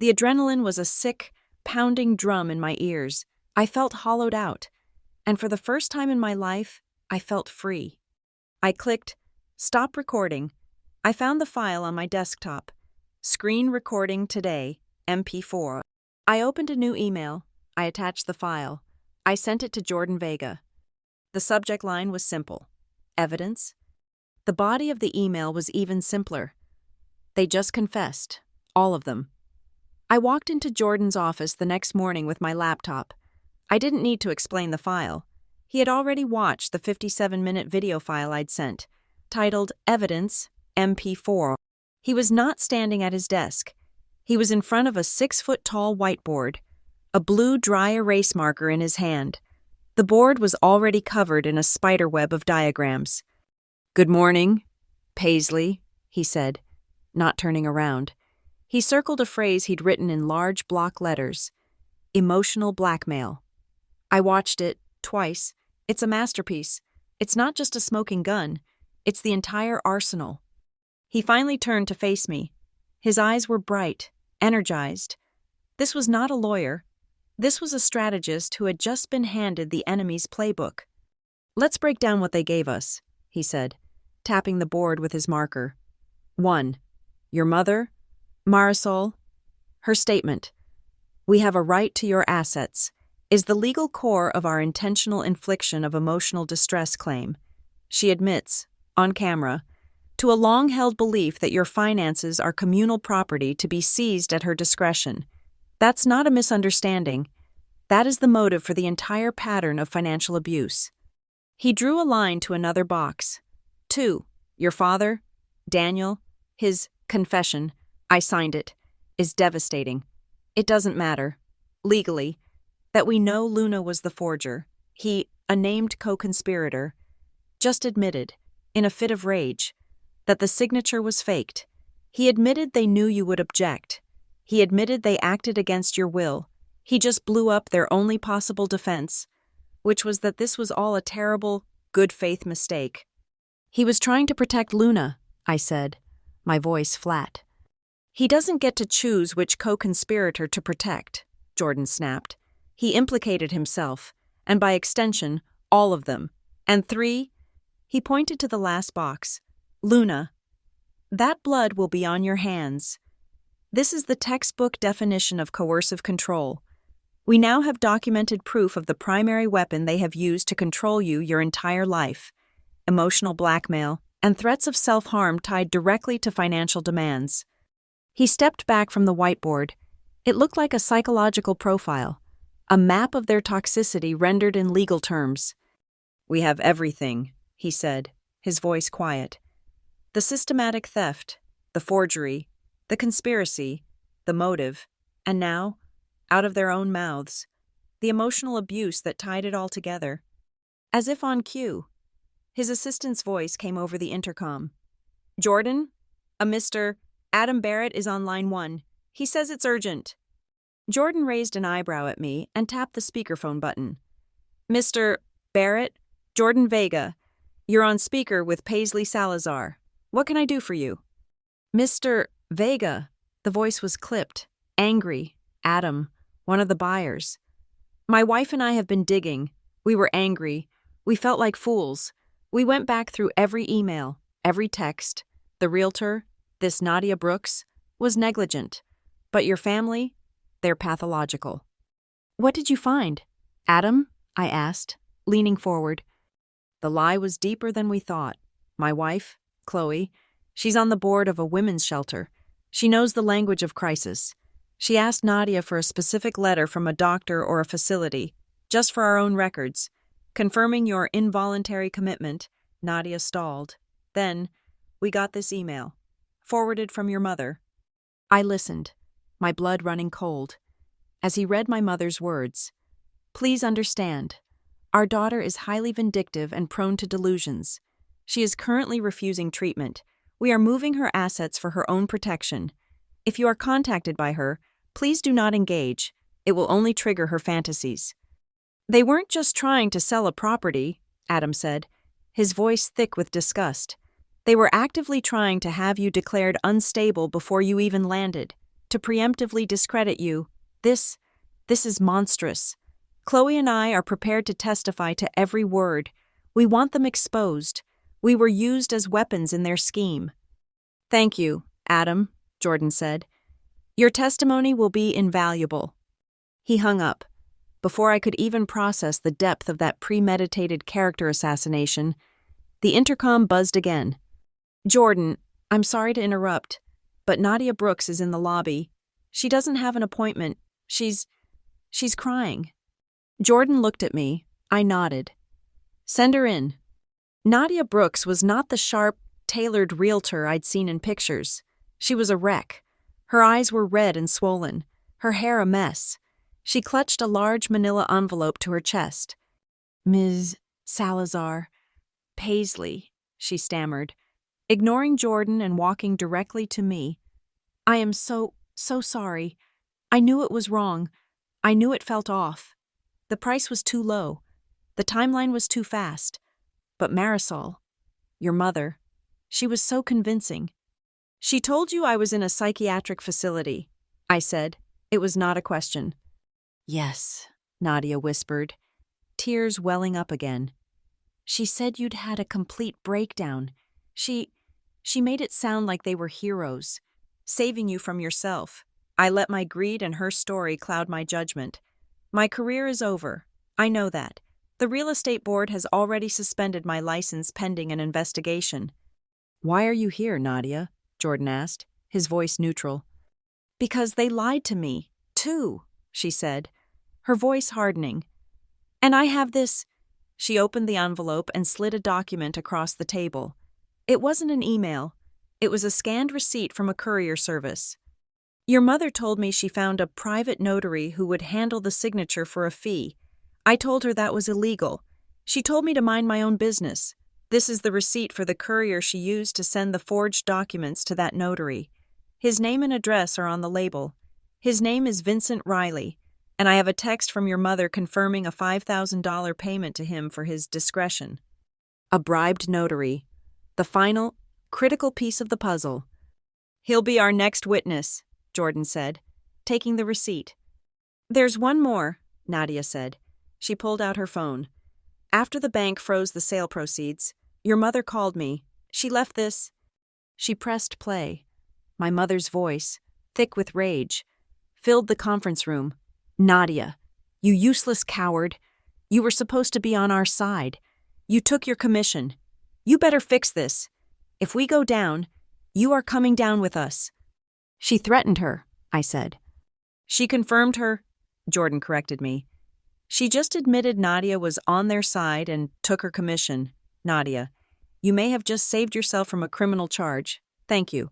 The adrenaline was a sick, pounding drum in my ears. I felt hollowed out, and for the first time in my life, I felt free. I clicked, "Stop recording." I found the file on my desktop. "Screen recording today, MP4. I opened a new email. I attached the file. I sent it to Jordan Vega. The subject line was simple. Evidence. The body of the email was even simpler. They just confessed, all of them. I walked into Jordan's office the next morning with my laptop. I didn't need to explain the file. He had already watched the 57-minute video file I'd sent, titled Evidence, MP4. He was not standing at his desk. He was in front of a 6-foot-tall whiteboard, a blue dry erase marker in his hand. The board was already covered in a spiderweb of diagrams. "Good morning, Paisley," he said, not turning around. He circled a phrase he'd written in large block letters. Emotional blackmail. I watched it, twice. It's a masterpiece. It's not just a smoking gun. It's the entire arsenal. He finally turned to face me. His eyes were bright, energized. This was not a lawyer. This was a strategist who had just been handed the enemy's playbook. "Let's break down what they gave us," he said, tapping the board with his marker. 1. Your mother, Marisol. Her statement, "We have a right to your assets," is the legal core of our intentional infliction of emotional distress claim. She admits, on camera, to a long-held belief that your finances are communal property to be seized at her discretion. That's not a misunderstanding. That is the motive for the entire pattern of financial abuse. He drew a line to another box. 2. Your father, Daniel, his confession, I signed it, is devastating. It doesn't matter, legally, that we know Luna was the forger. He, a named co-conspirator, just admitted, in a fit of rage, that the signature was faked. He admitted they knew you would object. He admitted they acted against your will. He just blew up their only possible defense, which was that this was all a terrible, good-faith mistake. He was trying to protect Luna, I said, my voice flat. He doesn't get to choose which co-conspirator to protect, Jordan snapped. He implicated himself, and by extension, all of them. And 3, he pointed to the last box. Luna, that blood will be on your hands. This is the textbook definition of coercive control. We now have documented proof of the primary weapon they have used to control you your entire life: emotional blackmail and threats of self-harm tied directly to financial demands. He stepped back from the whiteboard. It looked like a psychological profile, A map of their toxicity rendered in legal terms. "We have everything," he said, his voice quiet. "The systematic theft, the forgery, the conspiracy, the motive, and now, out of their own mouths, the emotional abuse that tied it all together." As if on cue, his assistant's voice came over the intercom. "Jordan, a Mr. Adam Barrett is on line 1. He says it's urgent." Jordan raised an eyebrow at me and tapped the speakerphone button. "Mr. Barrett, Jordan Vega, you're on speaker with Paisley Salazar. What can I do for you?" "Mr. Vega," the voice was clipped, angry. "Adam, one of the buyers. My wife and I have been digging. We were angry. We felt like fools. We went back through every email, every text. The realtor, this Nadia Brooks, was negligent. But your family, they're pathological." "What did you find, Adam?" I asked, leaning forward. The lie was deeper than we thought. My wife, Chloe, she's on the board of a women's shelter. She knows the language of crisis. She asked Nadia for a specific letter from a doctor or a facility, just for our own records. Confirming your involuntary commitment, Nadia stalled. Then, we got this email, forwarded from your mother. I listened, my blood running cold, as he read my mother's words. "Please understand, our daughter is highly vindictive and prone to delusions. She is currently refusing treatment. We are moving her assets for her own protection. If you are contacted by her, please do not engage. It will only trigger her fantasies." "They weren't just trying to sell a property," Adam said, his voice thick with disgust. "They were actively trying to have you declared unstable before you even landed, to preemptively discredit you. This is monstrous. Chloe and I are prepared to testify to every word. We want them exposed. We were used as weapons in their scheme." "Thank you, Adam," Jordan said. "Your testimony will be invaluable." He hung up. Before I could even process the depth of that premeditated character assassination, the intercom buzzed again. "Jordan, I'm sorry to interrupt, but Nadia Brooks is in the lobby. She doesn't have an appointment. She's crying." Jordan looked at me. I nodded. "Send her in." Nadia Brooks was not the sharp, tailored realtor I'd seen in pictures. She was a wreck. Her eyes were red and swollen, her hair a mess. She clutched a large manila envelope to her chest. "Ms. Salazar, Paisley," she stammered, ignoring Jordan and walking directly to me. "I am so sorry. I knew it was wrong. I knew it felt off. The price was too low. The timeline was too fast. But Marisol, your mother, she was so convincing." "She told you I was in a psychiatric facility," I said. It was not a question. "Yes," Nadia whispered, tears welling up again. "She said you'd had a complete breakdown. She made it sound like they were heroes, saving you from yourself. I let my greed and her story cloud my judgment. My career is over. I know that. The real estate board has already suspended my license pending an investigation." "Why are you here, Nadia?" Jordan asked, his voice neutral. "Because they lied to me, too," she said, her voice hardening. "And I have this." She opened the envelope and slid a document across the table. It wasn't an email. It was a scanned receipt from a courier service. "Your mother told me she found a private notary who would handle the signature for a fee. I told her that was illegal. She told me to mind my own business. This is the receipt for the courier she used to send the forged documents to that notary. His name and address are on the label. His name is Vincent Riley, and I have a text from your mother confirming a $5,000 payment to him for his discretion." A bribed notary. The final, critical piece of the puzzle. "He'll be our next witness," Jordan said, taking the receipt. "There's one more," Nadia said. She pulled out her phone. "After the bank froze the sale proceeds, your mother called me. She left this." She pressed play. My mother's voice, thick with rage, filled the conference room. "Nadia, you useless coward. You were supposed to be on our side. You took your commission. You better fix this. If we go down, you are coming down with us." "She threatened her," I said. "She confirmed her," Jordan corrected me. She just admitted Nadia was on their side and took her commission. Nadia, you may have just saved yourself from a criminal charge. Thank you.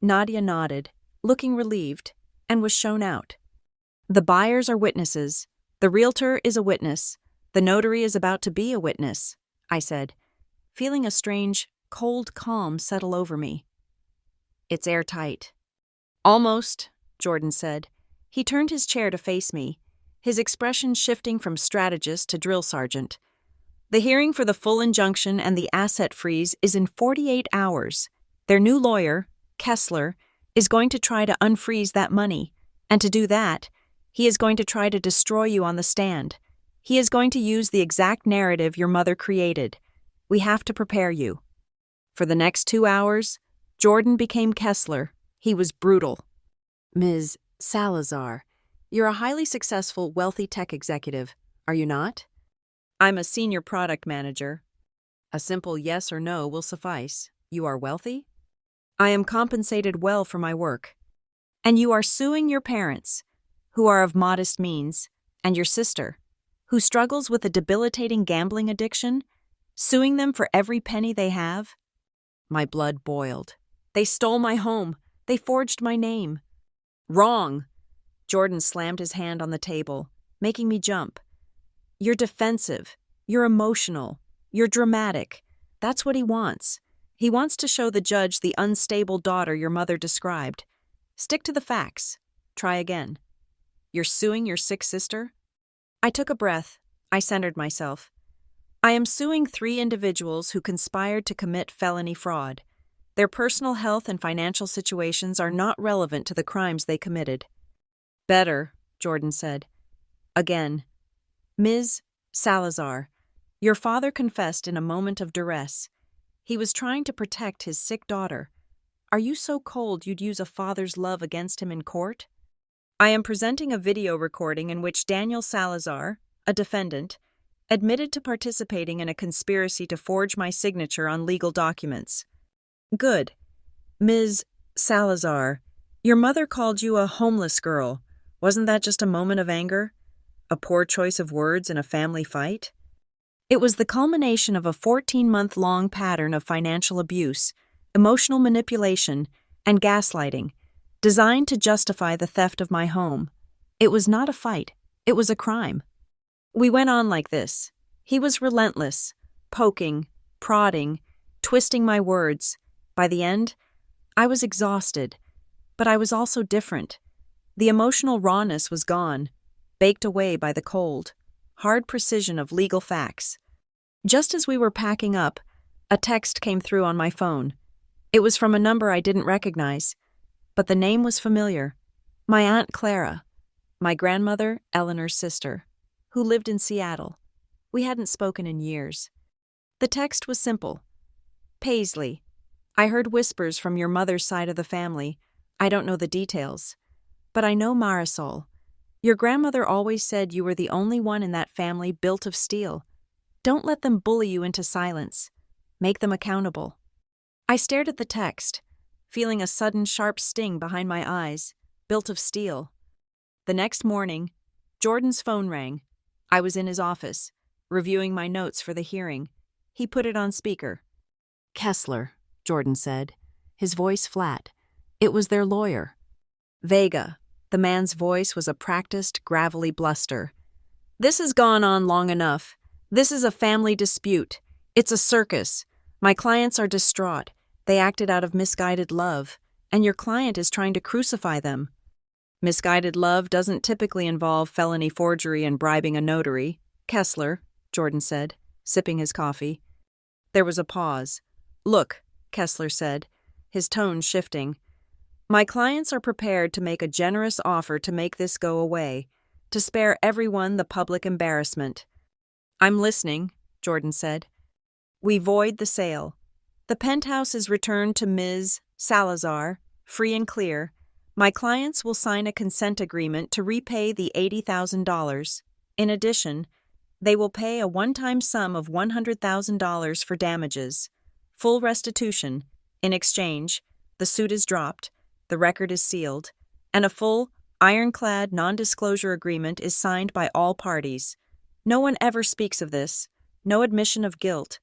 Nadia nodded, looking relieved, and was shown out. The buyers are witnesses. The realtor is a witness. The notary is about to be a witness, I said, feeling a strange, cold calm settle over me. It's airtight. Almost, Jordan said. He turned his chair to face me, his expression shifting from strategist to drill sergeant. The hearing for the full injunction and the asset freeze is in 48 hours. Their new lawyer, Kessler, is going to try to unfreeze that money, and to do that, he is going to try to destroy you on the stand. He is going to use the exact narrative your mother created. We have to prepare you. For the next 2 hours, Jordan became Kessler. He was brutal. Ms. Salazar, you're a highly successful, wealthy tech executive, are you not? I'm a senior product manager. A simple yes or no will suffice. You are wealthy? I am compensated well for my work. And you are suing your parents, who are of modest means, and your sister, who struggles with a debilitating gambling addiction, suing them for every penny they have? My blood boiled. They stole my home. They forged my name. Wrong. Jordan slammed his hand on the table, making me jump. You're defensive. You're emotional. You're dramatic. That's what he wants. He wants to show the judge the unstable daughter your mother described. Stick to the facts. Try again. You're suing your sick sister? I took a breath. I centered myself. I am suing 3 individuals who conspired to commit felony fraud. Their personal health and financial situations are not relevant to the crimes they committed. Better, Jordan said. Again. Ms. Salazar, your father confessed in a moment of duress. He was trying to protect his sick daughter. Are you so cold you'd use a father's love against him in court? I am presenting a video recording in which Daniel Salazar, a defendant, admitted to participating in a conspiracy to forge my signature on legal documents. Good. Ms. Salazar, your mother called you a homeless girl. Wasn't that just a moment of anger? A poor choice of words in a family fight? It was the culmination of a 14-month-long pattern of financial abuse, emotional manipulation, and gaslighting, designed to justify the theft of my home. It was not a fight. It was a crime. We went on like this. He was relentless, poking, prodding, twisting my words. By the end, I was exhausted, but I was also different. The emotional rawness was gone, baked away by the cold, hard precision of legal facts. Just as we were packing up, a text came through on my phone. It was from a number I didn't recognize, but the name was familiar. My Aunt Clara, my grandmother, Eleanor's sister, who lived in Seattle. We hadn't spoken in years. The text was simple. Paisley, I heard whispers from your mother's side of the family. I don't know the details, but I know Marisol. Your grandmother always said you were the only one in that family built of steel. Don't let them bully you into silence. Make them accountable. I stared at the text, feeling a sudden sharp sting behind my eyes, built of steel. The next morning, Jordan's phone rang. I was in his office, reviewing my notes for the hearing. He put it on speaker. Kessler, Jordan said, his voice flat. It was their lawyer. Vega. The man's voice was a practiced, gravelly bluster. This has gone on long enough. This is a family dispute. It's a circus. My clients are distraught. They acted out of misguided love, and your client is trying to crucify them. Misguided love doesn't typically involve felony forgery and bribing a notary. Kessler, Jordan said, sipping his coffee. There was a pause. Look, Kessler said, his tone shifting. My clients are prepared to make a generous offer to make this go away, to spare everyone the public embarrassment. I'm listening, Jordan said. We void the sale. The penthouse is returned to Ms. Salazar, free and clear. My clients will sign a consent agreement to repay the $80,000. In addition, they will pay a one-time sum of $100,000 for damages. Full restitution. In exchange, the suit is dropped, the record is sealed, and a full, Ironclad non-disclosure agreement is signed by all parties. No one ever speaks of this. No admission of guilt.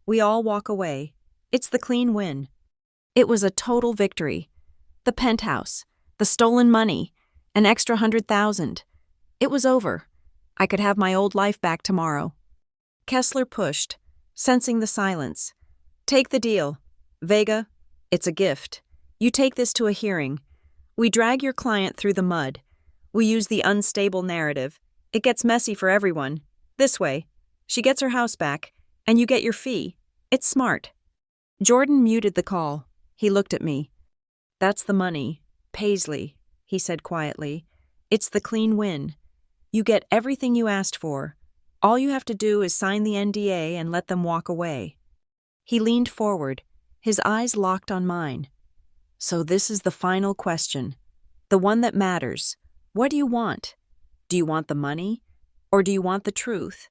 We all walk away. It's the clean win. It was a total victory. The penthouse, the stolen money, an extra 100,000. It was over. I could have my old life back tomorrow. Kessler pushed, sensing the silence. Take the deal. Vega, it's a gift. You take this to a hearing. We drag your client through the mud. We use the unstable narrative. It gets messy for everyone. This way. She gets her house back, and you get your fee. It's smart. Jordan muted the call. He looked at me. That's the money. Paisley, he said quietly. It's the clean win. You get everything you asked for. All you have to do is sign the NDA and let them walk away. He leaned forward, his eyes locked on mine. So this is the final question. The one that matters. What do you want? Do you want the money? Or do you want the truth?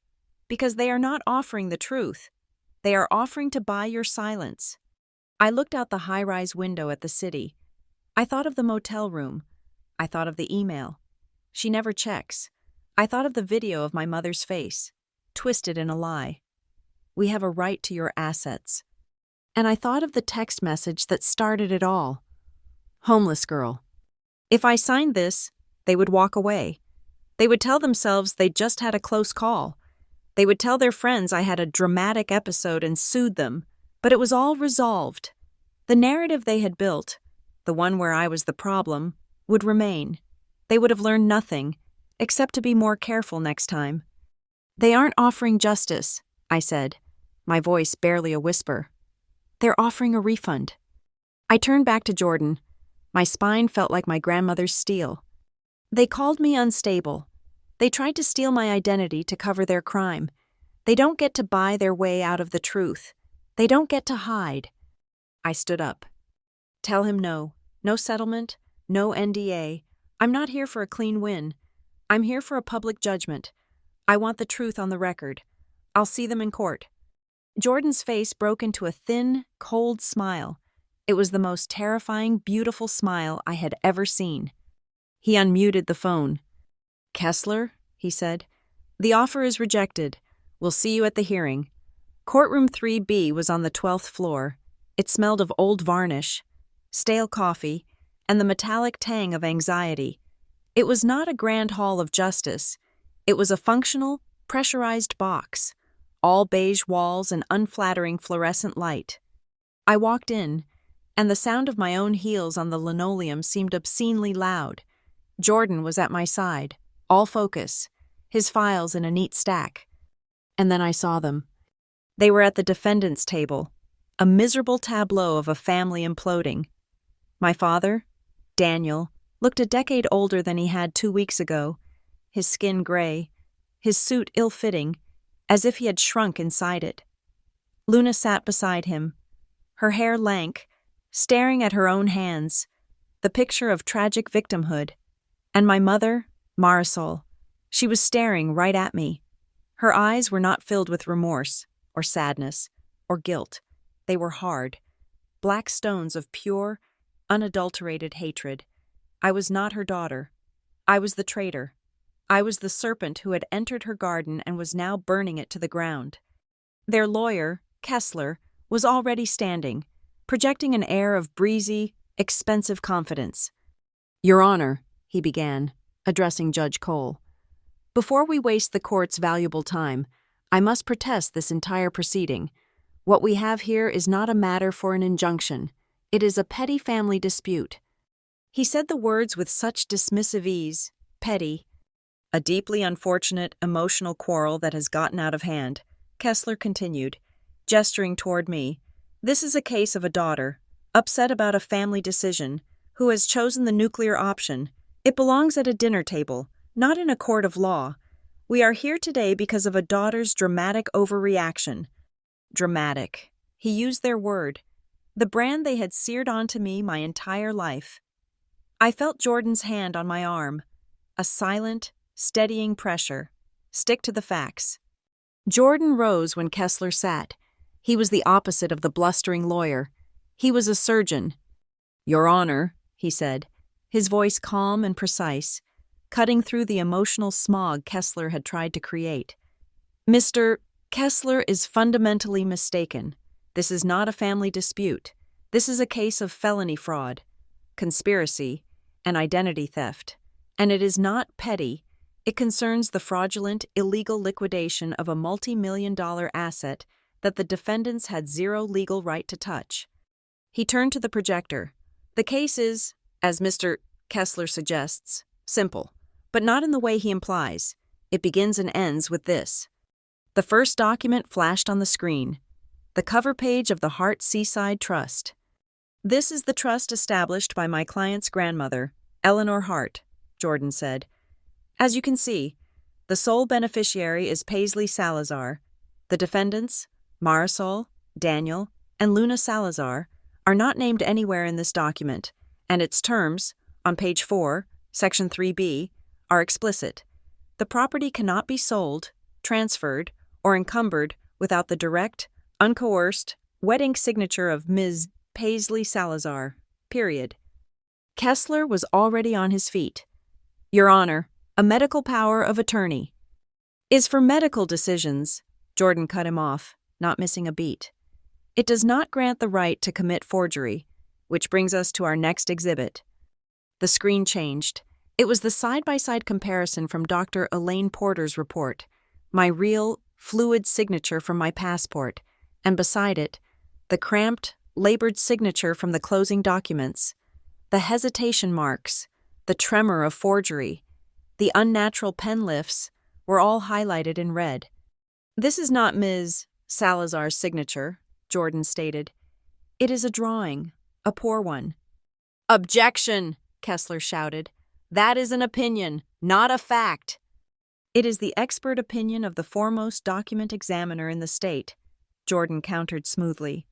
Because they are not offering the truth. They are offering to buy your silence. I looked out the high-rise window at the city. I thought of the motel room. I thought of the email. She never checks. I thought of the video of my mother's face, twisted in a lie. We have a right to your assets. And I thought of the text message that started it all. Homeless girl. If I signed this, they would walk away. They would tell themselves they just had a close call. They would tell their friends I had a dramatic episode and sued them, but it was all resolved. The narrative they had built, the one where I was the problem, would remain. They would have learned nothing, except to be more careful next time. They aren't offering justice, I said, my voice barely a whisper. They're offering a refund. I turned back to Jordan. My spine felt like my grandmother's steel. They called me unstable. They tried to steal my identity to cover their crime. They don't get to buy their way out of the truth. They don't get to hide. I stood up. Tell him no. No settlement. No NDA. I'm not here for a clean win. I'm here for a public judgment. I want the truth on the record. I'll see them in court. Jordan's face broke into a thin, cold smile. It was the most terrifying, beautiful smile I had ever seen. He unmuted the phone. Kessler, he said, the offer is rejected. We'll see you at the hearing. Courtroom 3B was on the 12th floor. It smelled of old varnish, stale coffee, and the metallic tang of anxiety. It was not a grand hall of justice. It was a functional, pressurized box, all beige walls and unflattering fluorescent light. I walked in, and the sound of my own heels on the linoleum seemed obscenely loud. Jordan was at my side, all focus, his files in a neat stack. And then I saw them. They were at the defendant's table, a miserable tableau of a family imploding. My father, Daniel, looked a decade older than he had 2 weeks ago, his skin gray, his suit ill-fitting, as if he had shrunk inside it. Luna sat beside him, her hair lank, staring at her own hands, the picture of tragic victimhood. And my mother, Marisol, she was staring right at me. Her eyes were not filled with remorse, or sadness, or guilt. They were hard, black stones of pure, unadulterated hatred. I was not her daughter. I was the traitor. I was the serpent who had entered her garden and was now burning it to the ground. Their lawyer, Kessler, was already standing, projecting an air of breezy, expensive confidence. Your Honor, he began, addressing Judge Cole. Before we waste the court's valuable time, I must protest this entire proceeding. What we have here is not a matter for an injunction. It is a petty family dispute. He said the words with such dismissive ease, petty. A deeply unfortunate, emotional quarrel that has gotten out of hand, Kessler continued, gesturing toward me. This is a case of a daughter, upset about a family decision, who has chosen the nuclear option. It belongs at a dinner table, not in a court of law. We are here today because of a daughter's dramatic overreaction. Dramatic. He used their word, the brand they had seared onto me my entire life. I felt Jordan's hand on my arm, a silent, steadying pressure. Stick to the facts. Jordan rose when Kessler sat. He was the opposite of the blustering lawyer. He was a surgeon. Your Honor, he said, his voice calm and precise, cutting through the emotional smog Kessler had tried to create. Mr. Kessler is fundamentally mistaken. This is not a family dispute. This is a case of felony fraud, conspiracy, and identity theft. And it is not petty. It concerns the fraudulent, illegal liquidation of a multi-million-dollar asset that the defendants had zero legal right to touch. He turned to the projector. The case is, as Mr. Kessler suggests, simple, but not in the way he implies. It begins and ends with this. The first document flashed on the screen, the cover page of the Hart Seaside Trust. This is the trust established by my client's grandmother, Eleanor Hart, Jordan said. As you can see, the sole beneficiary is Paisley Salazar. The defendants, Marisol, Daniel, and Luna Salazar, are not named anywhere in this document, and its terms, on page 4, section 3b, are explicit. The property cannot be sold, transferred, or encumbered without the direct, uncoerced, wet ink signature of Ms. Paisley Salazar, period. Kessler was already on his feet. Your Honor, a medical power of attorney is for medical decisions, Jordan cut him off, not missing a beat. It does not grant the right to commit forgery, which brings us to our next exhibit. The screen changed. It was the side-by-side comparison from Dr. Elaine Porter's report, my real, fluid signature from my passport, and beside it, the cramped, labored signature from the closing documents, the hesitation marks, the tremor of forgery, the unnatural pen lifts were all highlighted in red. This is not Ms. Salazar's signature, Jordan stated. It is a drawing, a poor one. Objection, Kessler shouted. That is an opinion, not a fact. It is the expert opinion of the foremost document examiner in the state, Jordan countered smoothly.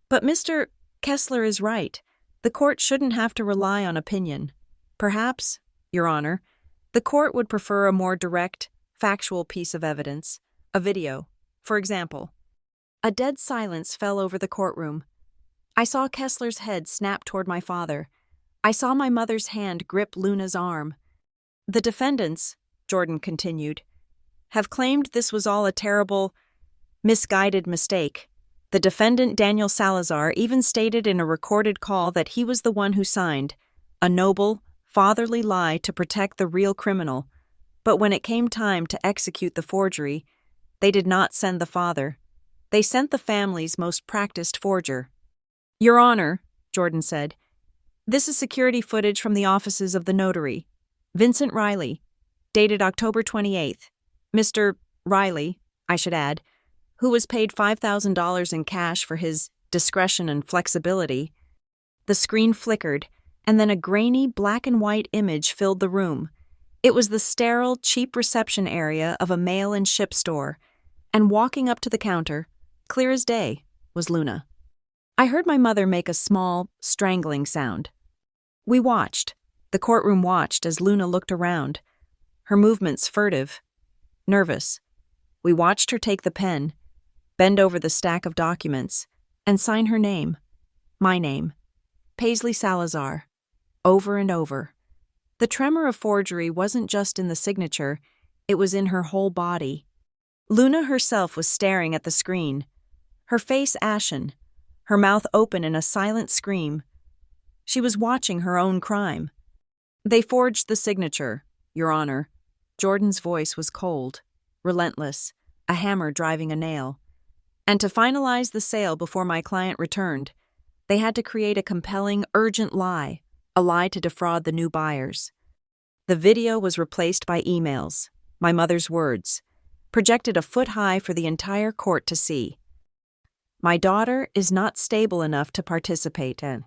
But Mr. Kessler is right. The court shouldn't have to rely on opinion. Perhaps, Your Honor, the court would prefer a more direct, factual piece of evidence, a video, for example. A dead silence fell over the courtroom. I saw Kessler's head snap toward my father. I saw my mother's hand grip Luna's arm. The defendants, Jordan continued, have claimed this was all a terrible, misguided mistake. The defendant, Daniel Salazar, even stated in a recorded call that he was the one who signed a noble, fatherly lie to protect the real criminal. But when it came time to execute the forgery, they did not send the father. They sent the family's most practiced forger. Your Honor, Jordan said, this is security footage from the offices of the notary, Vincent Riley, dated October 28th. Mr. Riley, I should add, who was paid $5,000 in cash for his discretion and flexibility. The screen flickered, and then a grainy black and white image filled the room. It was the sterile, cheap reception area of a mail and ship store, and walking up to the counter, clear as day, was Luna. I heard my mother make a small, strangling sound. We watched. The courtroom watched as Luna looked around, her movements furtive, nervous. We watched her take the pen, bend over the stack of documents, and sign her name, my name, Paisley Salazar, over and over. The tremor of forgery wasn't just in the signature, it was in her whole body. Luna herself was staring at the screen, her face ashen, her mouth open in a silent scream. She was watching her own crime. They forged the signature, Your Honor. Jordan's voice was cold, relentless, a hammer driving a nail. And to finalize the sale before my client returned, they had to create a compelling, urgent lie, a lie to defraud the new buyers. The video was replaced by emails, my mother's words, projected a foot high for the entire court to see. My daughter is not stable enough to participate in.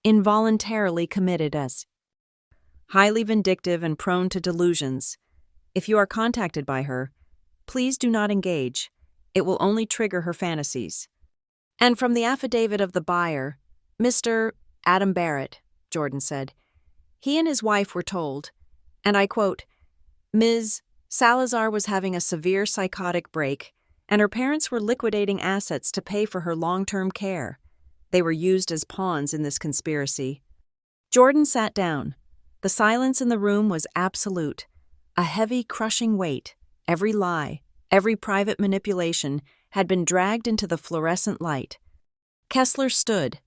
Involuntarily committed as. Highly vindictive and prone to delusions. If you are contacted by her, please do not engage. It will only trigger her fantasies. And from the affidavit of the buyer, Mr. Adam Barrett, Jordan said, he and his wife were told, and I quote, Ms. Salazar was having a severe psychotic break, and her parents were liquidating assets to pay for her long-term care. They were used as pawns in this conspiracy. Jordan sat down. The silence in the room was absolute. A heavy, crushing weight. Every lie, every private manipulation had been dragged into the fluorescent light. Kessler stood,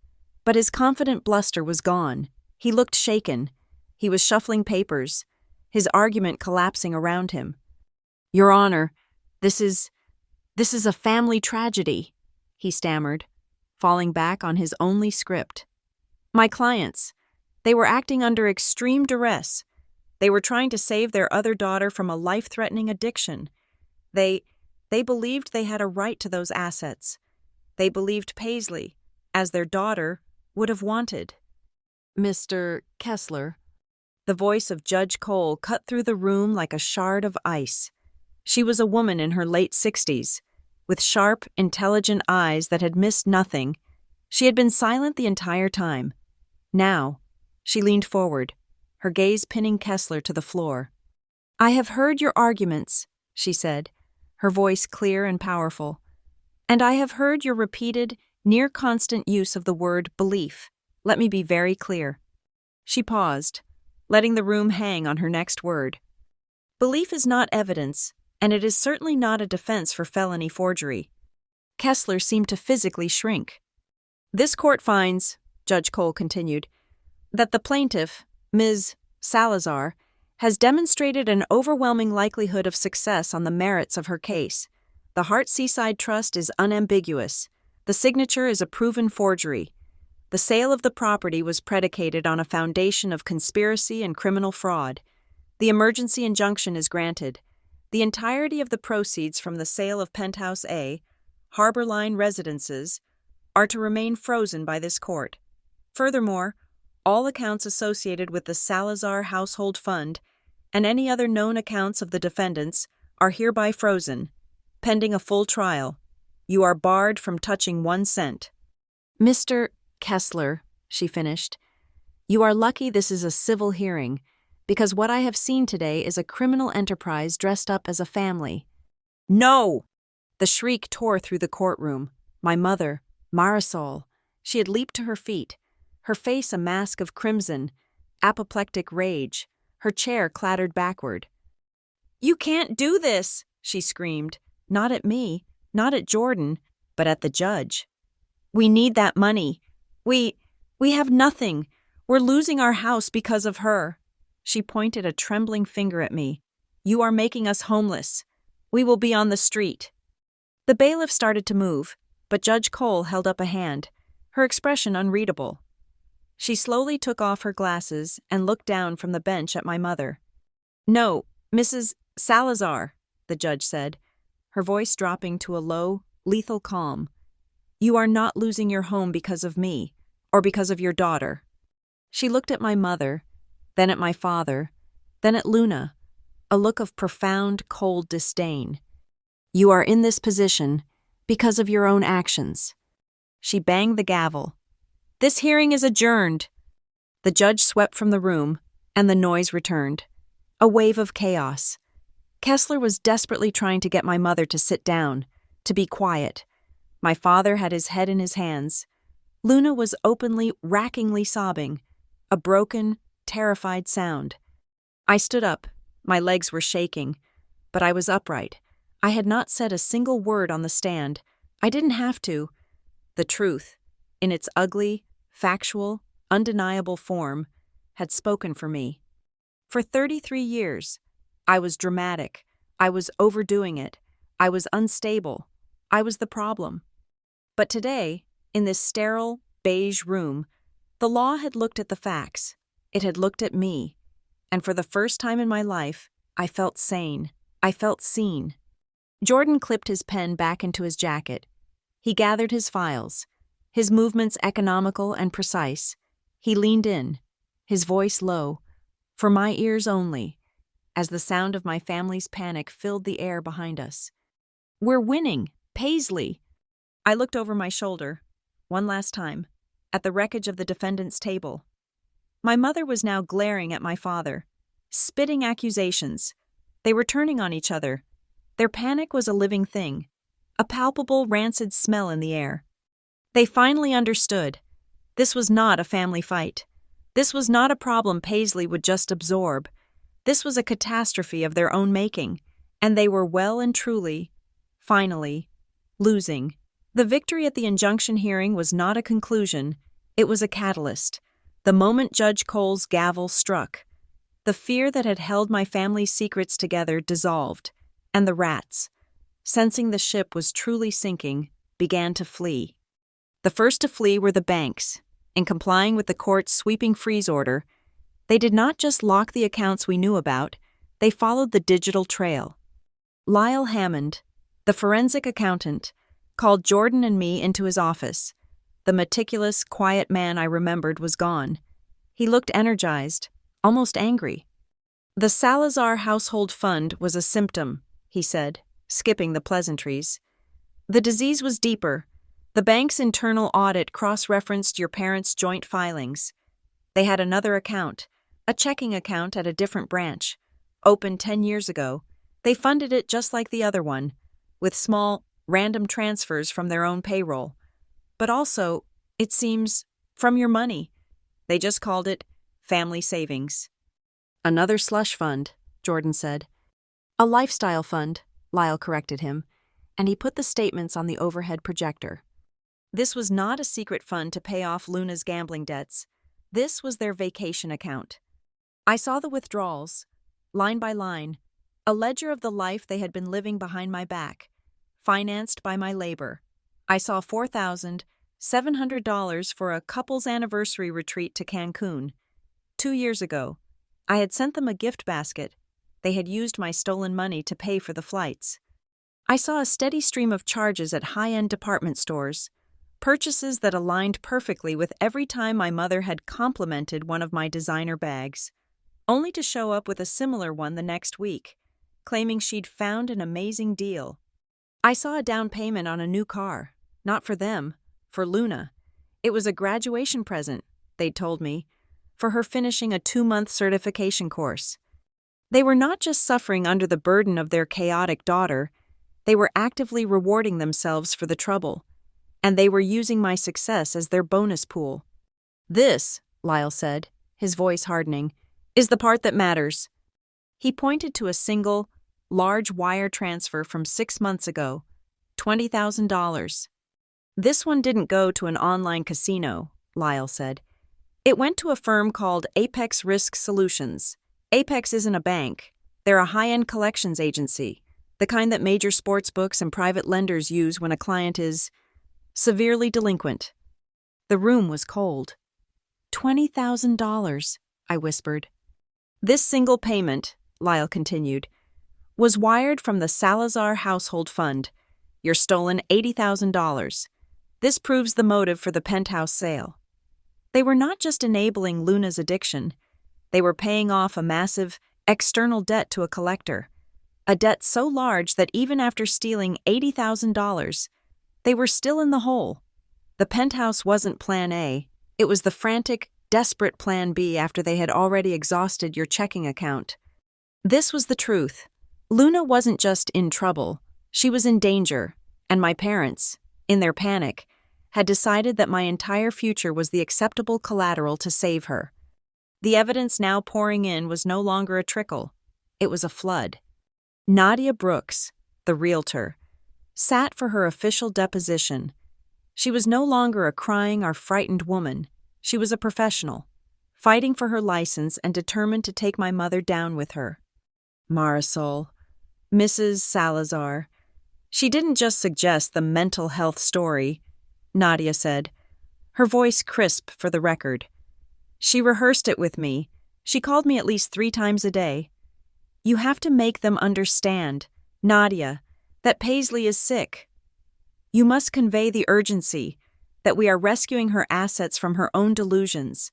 but his confident bluster was gone. He looked shaken. He was shuffling papers, his argument collapsing around him. "Your Honor, this is a family tragedy," he stammered, falling back on his only script. "My clients, they were acting under extreme duress. They were trying to save their other daughter from a life-threatening addiction. They believed they had a right to those assets. They believed Paisley, as their daughter, would have wanted." "Mr. Kessler." The voice of Judge Cole cut through the room like a shard of ice. She was a woman in her late 60s, with sharp, intelligent eyes that had missed nothing. She had been silent the entire time. Now, she leaned forward, her gaze pinning Kessler to the floor. "I have heard your arguments," she said, her voice clear and powerful. "And I have heard your repeated, near-constant use of the word belief. Let me be very clear." She paused, letting the room hang on her next word. "Belief is not evidence, and it is certainly not a defense for felony forgery." Kessler seemed to physically shrink. "This court finds," Judge Cole continued, "that the plaintiff, Ms. Salazar, has demonstrated an overwhelming likelihood of success on the merits of her case. The Hart Seaside Trust is unambiguous. The signature is a proven forgery. The sale of the property was predicated on a foundation of conspiracy and criminal fraud. The emergency injunction is granted. The entirety of the proceeds from the sale of Penthouse A, Harbor Line Residences, are to remain frozen by this court. Furthermore, all accounts associated with the Salazar Household Fund and any other known accounts of the defendants are hereby frozen. Pending a full trial, you are barred from touching 1 cent. "Mr. Kessler," she finished, "you are lucky this is a civil hearing, because what I have seen today is a criminal enterprise dressed up as a family." "No!" The shriek tore through the courtroom. My mother, Marisol, she had leaped to her feet, her face a mask of crimson, apoplectic rage. Her chair clattered backward. "You can't do this!" she screamed. Not at me, not at Jordan, but at the judge. "We need that money. We have nothing. We're losing our house because of her." She pointed a trembling finger at me. "You are making us homeless. We will be on the street." The bailiff started to move, but Judge Cole held up a hand, her expression unreadable. She slowly took off her glasses and looked down from the bench at my mother. "No, Mrs. Salazar," the judge said, her voice dropping to a low, lethal calm. "You are not losing your home because of me, or because of your daughter." She looked at my mother, then at my father, then at Luna, a look of profound, cold disdain. "You are in this position because of your own actions." She banged the gavel. "This hearing is adjourned." The judge swept from the room, and the noise returned. A wave of chaos. Kessler was desperately trying to get my mother to sit down, to be quiet. My father had his head in his hands. Luna was openly, rackingly sobbing, a broken, terrified sound. I stood up. My legs were shaking, but I was upright. I had not said a single word on the stand. I didn't have to. The truth, in its ugly, factual, undeniable form, had spoken for me. For 33 years, I was dramatic. I was overdoing it. I was unstable. I was the problem. But today, in this sterile, beige room, the law had looked at the facts. It had looked at me. And for the first time in my life, I felt sane. I felt seen. Jordan clipped his pen back into his jacket. He gathered his files, his movements economical and precise. He leaned in, his voice low, for my ears only, as the sound of my family's panic filled the air behind us. "We're winning, Paisley." I looked over my shoulder, one last time, at the wreckage of the defendant's table. My mother was now glaring at my father, spitting accusations. They were turning on each other. Their panic was a living thing, a palpable rancid smell in the air. They finally understood. This was not a family fight. This was not a problem Paisley would just absorb. This was a catastrophe of their own making, and they were well and truly, finally, losing. The victory at the injunction hearing was not a conclusion, it was a catalyst. The moment Judge Cole's gavel struck, the fear that had held my family's secrets together dissolved, and the rats, sensing the ship was truly sinking, began to flee. The first to flee were the banks. In complying with the court's sweeping freeze order, they did not just lock the accounts we knew about, they followed the digital trail. Lyle Hammond, the forensic accountant, called Jordan and me into his office. The meticulous, quiet man I remembered was gone. He looked energized, almost angry. The Salazar Household Fund was a symptom, he said, skipping the pleasantries. The disease was deeper. The bank's internal audit cross-referenced your parents' joint filings. They had another account, a checking account at a different branch. Opened 10 years ago, they funded it just like the other one, with small, random transfers from their own payroll. But also, it seems, from your money. They just called it family savings. Another slush fund, Jordan said. A lifestyle fund, Lyle corrected him, and he put the statements on the overhead projector. This was not a secret fund to pay off Luna's gambling debts. This was their vacation account. I saw the withdrawals, line by line, a ledger of the life they had been living behind my back, financed by my labor. I saw $4,700 for a couple's anniversary retreat to Cancun. 2 years ago, I had sent them a gift basket. They had used my stolen money to pay for the flights. I saw a steady stream of charges at high-end department stores, purchases that aligned perfectly with every time my mother had complimented one of my designer bags, only to show up with a similar one the next week, claiming she'd found an amazing deal. I saw a down payment on a new car, not for them, for Luna. It was a graduation present, they'd told me, for her finishing a 2-month certification course. They were not just suffering under the burden of their chaotic daughter, they were actively rewarding themselves for the trouble, and they were using my success as their bonus pool. This, Lyle said, his voice hardening, is the part that matters. He pointed to a single, large wire transfer from 6 months ago, $20,000. This one didn't go to an online casino, Lyle said. It went to a firm called Apex Risk Solutions. Apex isn't a bank. They're a high-end collections agency, the kind that major sports books and private lenders use when a client is severely delinquent. The room was cold. $20,000, I whispered. This single payment, Lyle continued, was wired from the Salazar Household Fund, your stolen $80,000. This proves the motive for the penthouse sale. They were not just enabling Luna's addiction, they were paying off a massive, external debt to a collector, a debt so large that even after stealing $80,000, they were still in the hole. The penthouse wasn't Plan A, it was the frantic, desperate Plan B after they had already exhausted your checking account. This was the truth. Luna wasn't just in trouble, she was in danger, and my parents, in their panic, had decided that my entire future was the acceptable collateral to save her. The evidence now pouring in was no longer a trickle, it was a flood. Nadia Brooks, the realtor, sat for her official deposition. She was no longer a crying or frightened woman, she was a professional, fighting for her license and determined to take my mother down with her. Marisol, Mrs. Salazar. She didn't just suggest the mental health story, Nadia said, her voice crisp for the record. She rehearsed it with me. She called me at least 3 times a day. You have to make them understand, Nadia, that Paisley is sick. You must convey the urgency, that we are rescuing her assets from her own delusions.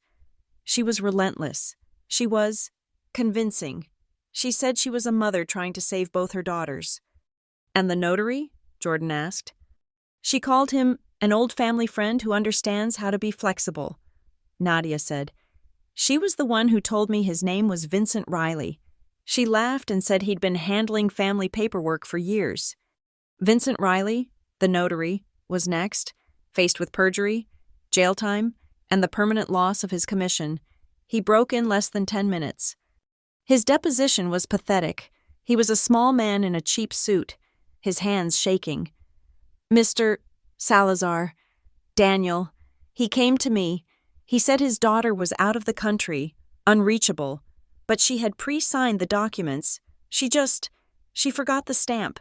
She was relentless. She was convincing. She said she was a mother trying to save both her daughters. And the notary? Jordan asked. She called him an old family friend who understands how to be flexible, Nadia said. She was the one who told me his name was Vincent Riley. She laughed and said he'd been handling family paperwork for years. Vincent Riley, the notary, was next, faced with perjury, jail time, and the permanent loss of his commission. He broke in less than 10 minutes. His deposition was pathetic. He was a small man in a cheap suit, his hands shaking. Mr. Salazar, Daniel, he came to me. He said his daughter was out of the country, unreachable, but she had pre-signed the documents. She forgot the stamp.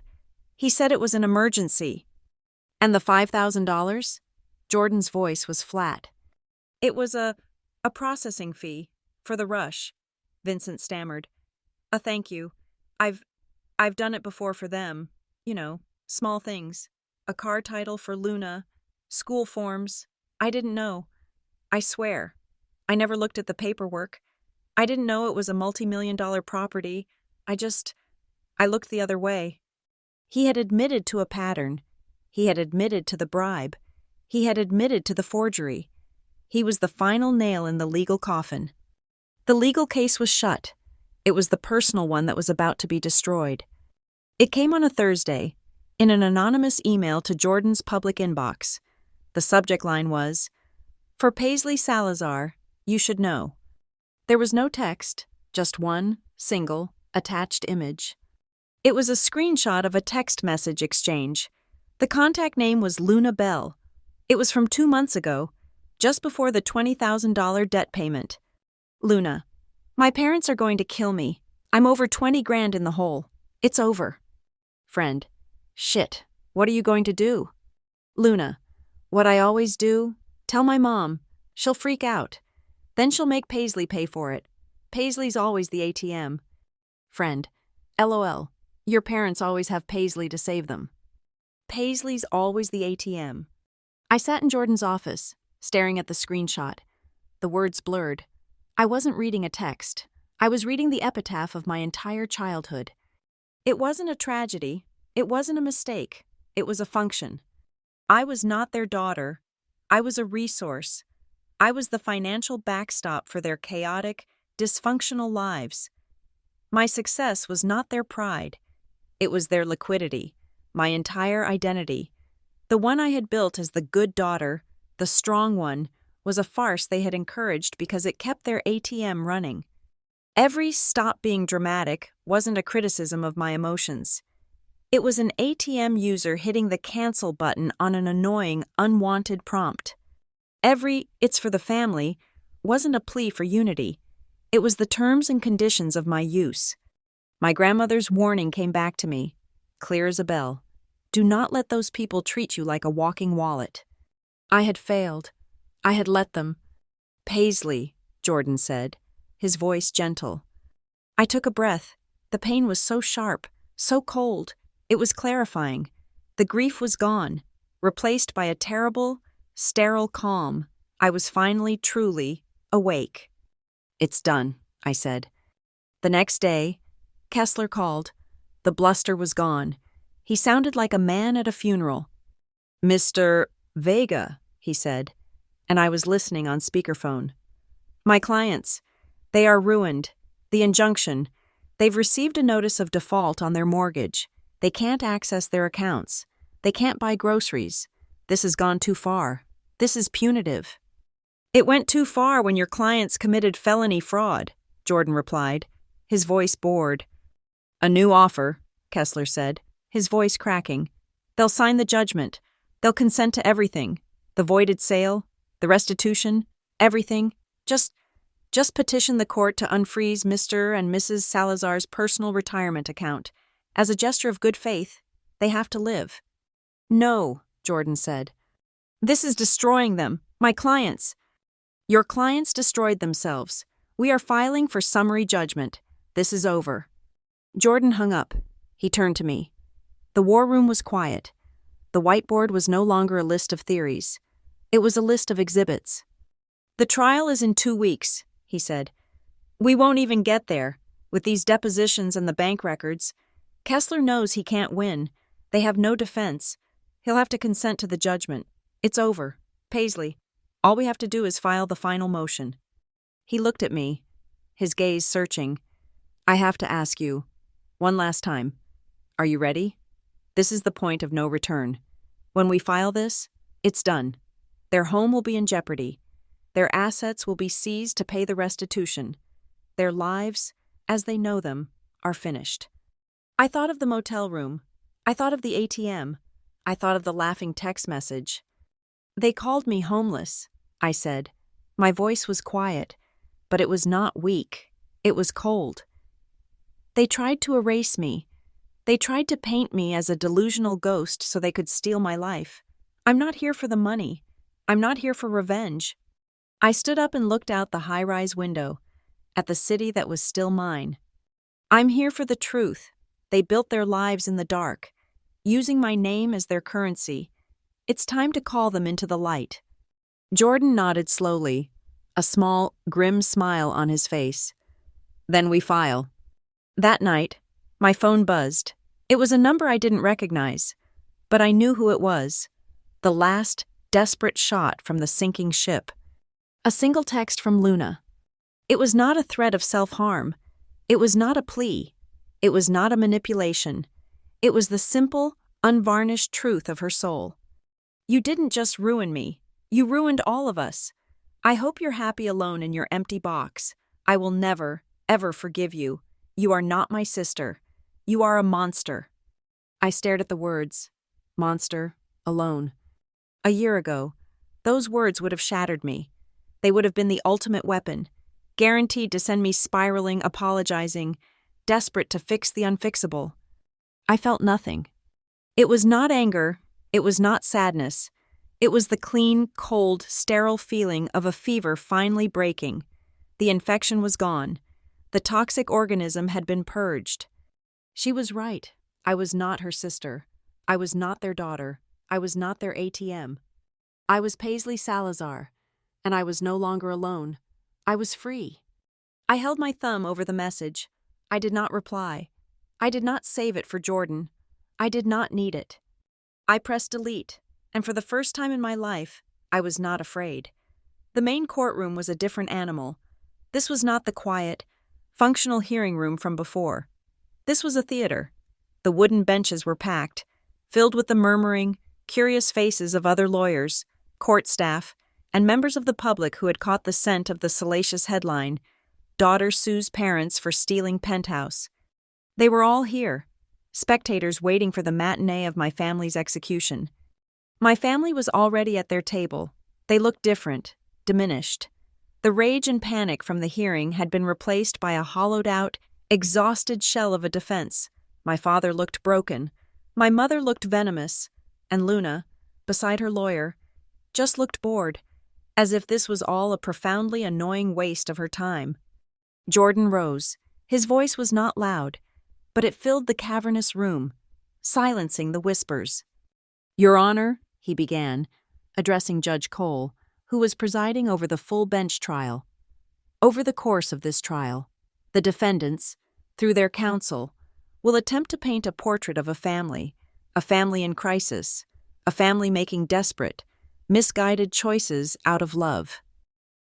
He said it was an emergency. And the $5,000? Jordan's voice was flat. It was a processing fee for the rush, Vincent stammered. A thank you. I've done it before for them. Small things. A car title for Luna, school forms. I didn't know. I swear. I never looked at the paperwork. I didn't know it was a multi-million-dollar property. I looked the other way. He had admitted to a pattern. He had admitted to the bribe. He had admitted to the forgery. He was the final nail in the legal coffin. The legal case was shut. It was the personal one that was about to be destroyed. It came on a Thursday, in an anonymous email to Jordan's public inbox. The subject line was, "For Paisley Salazar, you should know." There was no text, just one, single, attached image. It was a screenshot of a text message exchange. The contact name was Luna Bell. It was from 2 months ago, just before the $20,000 debt payment. Luna, my parents are going to kill me. I'm over 20 grand in the hole. It's over. Friend, shit, what are you going to do? Luna, what I always do, tell my mom. She'll freak out. Then she'll make Paisley pay for it. Paisley's always the ATM. Friend, LOL, your parents always have Paisley to save them. Paisley's always the ATM. I sat in Jordan's office, staring at the screenshot. The words blurred. I wasn't reading a text. I was reading the epitaph of my entire childhood. It wasn't a tragedy. It wasn't a mistake. It was a function. I was not their daughter. I was a resource. I was the financial backstop for their chaotic, dysfunctional lives. My success was not their pride. It was their liquidity, my entire identity. The one I had built as the good daughter, the strong one, was a farce they had encouraged because it kept their ATM running. Every "stop being dramatic" wasn't a criticism of my emotions. It was an ATM user hitting the cancel button on an annoying, unwanted prompt. Every "it's for the family" wasn't a plea for unity. It was the terms and conditions of my use. My grandmother's warning came back to me, clear as a bell. Do not let those people treat you like a walking wallet. I had failed. I had let them. Paisley, Jordan said, his voice gentle. I took a breath. The pain was so sharp, so cold. It was clarifying. The grief was gone, replaced by a terrible, sterile calm. I was finally, truly, awake. It's done, I said. The next day, Kessler called. The bluster was gone. He sounded like a man at a funeral. Mr. Vega, he said, and I was listening on speakerphone. My clients, they are ruined. The injunction, they've received a notice of default on their mortgage. They can't access their accounts. They can't buy groceries. This has gone too far. This is punitive. It went too far when your clients committed felony fraud, Jordan replied, his voice bored. A new offer, Kessler said, his voice cracking. They'll sign the judgment. They'll consent to everything. The voided sale, the restitution, everything. Just petition the court to unfreeze Mr. and Mrs. Salazar's personal retirement account. As a gesture of good faith, they have to live. No, Jordan said. This is destroying them, my clients. Your clients destroyed themselves. We are filing for summary judgment. This is over. Jordan hung up. He turned to me. The war room was quiet. The whiteboard was no longer a list of theories. It was a list of exhibits. The trial is in 2 weeks, he said. We won't even get there. With these depositions and the bank records, Kessler knows he can't win. They have no defense. He'll have to consent to the judgment. It's over. Paisley, all we have to do is file the final motion. He looked at me, his gaze searching. I have to ask you, one last time. Are you ready? This is the point of no return. When we file this, it's done. Their home will be in jeopardy. Their assets will be seized to pay the restitution. Their lives, as they know them, are finished. I thought of the motel room. I thought of the ATM. I thought of the laughing text message. They called me homeless, I said. My voice was quiet, but it was not weak. It was cold. They tried to erase me. They tried to paint me as a delusional ghost so they could steal my life. I'm not here for the money. I'm not here for revenge. I stood up and looked out the high-rise window, at the city that was still mine. I'm here for the truth. They built their lives in the dark, using my name as their currency. It's time to call them into the light. Jordan nodded slowly, a small, grim smile on his face. Then we file. That night, my phone buzzed. It was a number I didn't recognize, but I knew who it was. The last, desperate shot from the sinking ship. A single text from Luna. It was not a threat of self-harm. It was not a plea. It was not a manipulation. It was the simple, unvarnished truth of her soul. You didn't just ruin me. You ruined all of us. I hope you're happy alone in your empty box. I will never, ever forgive you. You are not my sister. You are a monster. I stared at the words. Monster, alone. A year ago, those words would have shattered me. They would have been the ultimate weapon, guaranteed to send me spiraling, apologizing, desperate to fix the unfixable. I felt nothing. It was not anger. It was not sadness. It was the clean, cold, sterile feeling of a fever finally breaking. The infection was gone. The toxic organism had been purged. She was right. I was not her sister. I was not their daughter. I was not their ATM. I was Paisley Salazar, and I was no longer alone. I was free. I held my thumb over the message. I did not reply. I did not save it for Jordan. I did not need it. I pressed delete, and for the first time in my life, I was not afraid. The main courtroom was a different animal. This was not the quiet, functional hearing room from before. This was a theater. The wooden benches were packed, filled with the murmuring, curious faces of other lawyers, court staff, and members of the public who had caught the scent of the salacious headline, "Daughter Sues Parents for Stealing Penthouse." They were all here, spectators waiting for the matinee of my family's execution. My family was already at their table. They looked different, diminished. The rage and panic from the hearing had been replaced by a hollowed-out, exhausted shell of a defense. My father looked broken. My mother looked venomous. And Luna, beside her lawyer, just looked bored, as if this was all a profoundly annoying waste of her time. Jordan rose. His voice was not loud, but it filled the cavernous room, silencing the whispers. "Your Honor," he began, addressing Judge Cole, who was presiding over the full bench trial. Over the course of this trial, the defendants, through their counsel, will attempt to paint a portrait of a family in crisis, a family making desperate, misguided choices out of love.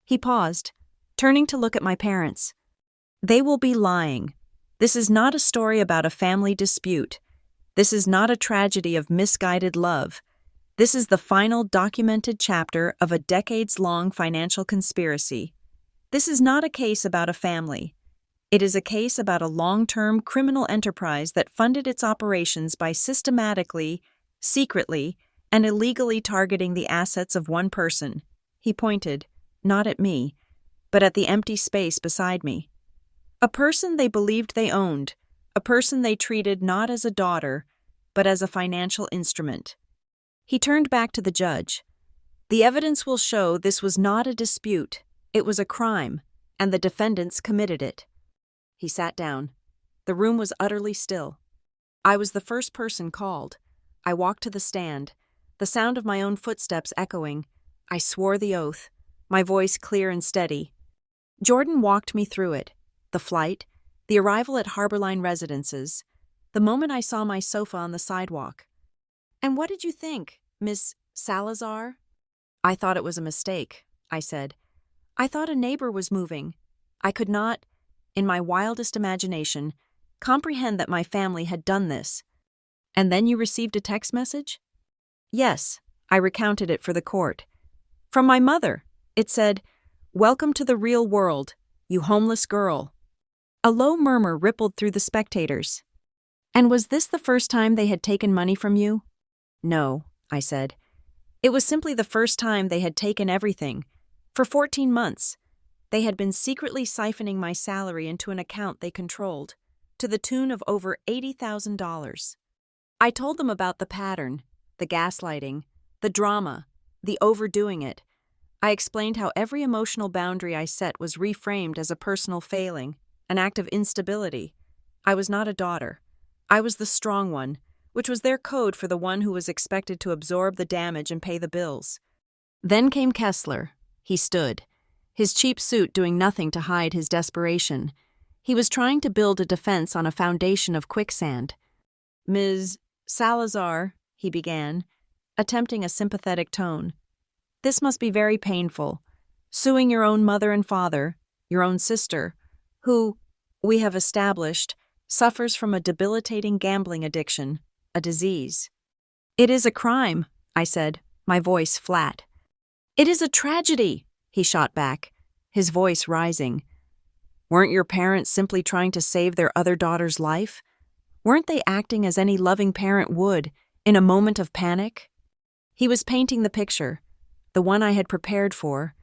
He paused, turning to look at my parents. They will be lying. This is not a story about a family dispute. This is not a tragedy of misguided love. This is the final documented chapter of a decades-long financial conspiracy. This is not a case about a family. It is a case about a long-term criminal enterprise that funded its operations by systematically, secretly, and illegally targeting the assets of one person. He pointed, not at me, but at the empty space beside me. A person they believed they owned, a person they treated not as a daughter, but as a financial instrument. He turned back to the judge. The evidence will show this was not a dispute, it was a crime, and the defendants committed it. He sat down. The room was utterly still. I was the first person called. I walked to the stand, the sound of my own footsteps echoing. I swore the oath, my voice clear and steady. Jordan walked me through it, the flight, the arrival at Harborline Residences, the moment I saw my sofa on the sidewalk. "And what did you think, Miss Salazar?" "I thought it was a mistake," I said. "I thought a neighbor was moving. I could not, in my wildest imagination, comprehend that my family had done this." "And then you received a text message?" "Yes," I recounted it for the court. "From my mother. It said, Welcome to the real world, you homeless girl. A low murmur rippled through the spectators. And was this the first time they had taken money from you? No, I said. It was simply the first time they had taken everything. For 14 months, they had been secretly siphoning my salary into an account they controlled, to the tune of over $80,000. I told them about the pattern, the gaslighting, the drama, the overdoing it. I explained how every emotional boundary I set was reframed as a personal failing, an act of instability. I was not a daughter. I was the strong one, which was their code for the one who was expected to absorb the damage and pay the bills. Then came Kessler. He stood, his cheap suit doing nothing to hide his desperation. He was trying to build a defense on a foundation of quicksand. "Ms. Salazar," he began, attempting a sympathetic tone. "This must be very painful. Suing your own mother and father, your own sister, who, we have established, suffers from a debilitating gambling addiction, a disease." "It is a crime," I said, my voice flat. "It is a tragedy," he shot back, his voice rising. "Weren't your parents simply trying to save their other daughter's life? Weren't they acting as any loving parent would, in a moment of panic?" He was painting the picture, the one I had prepared for,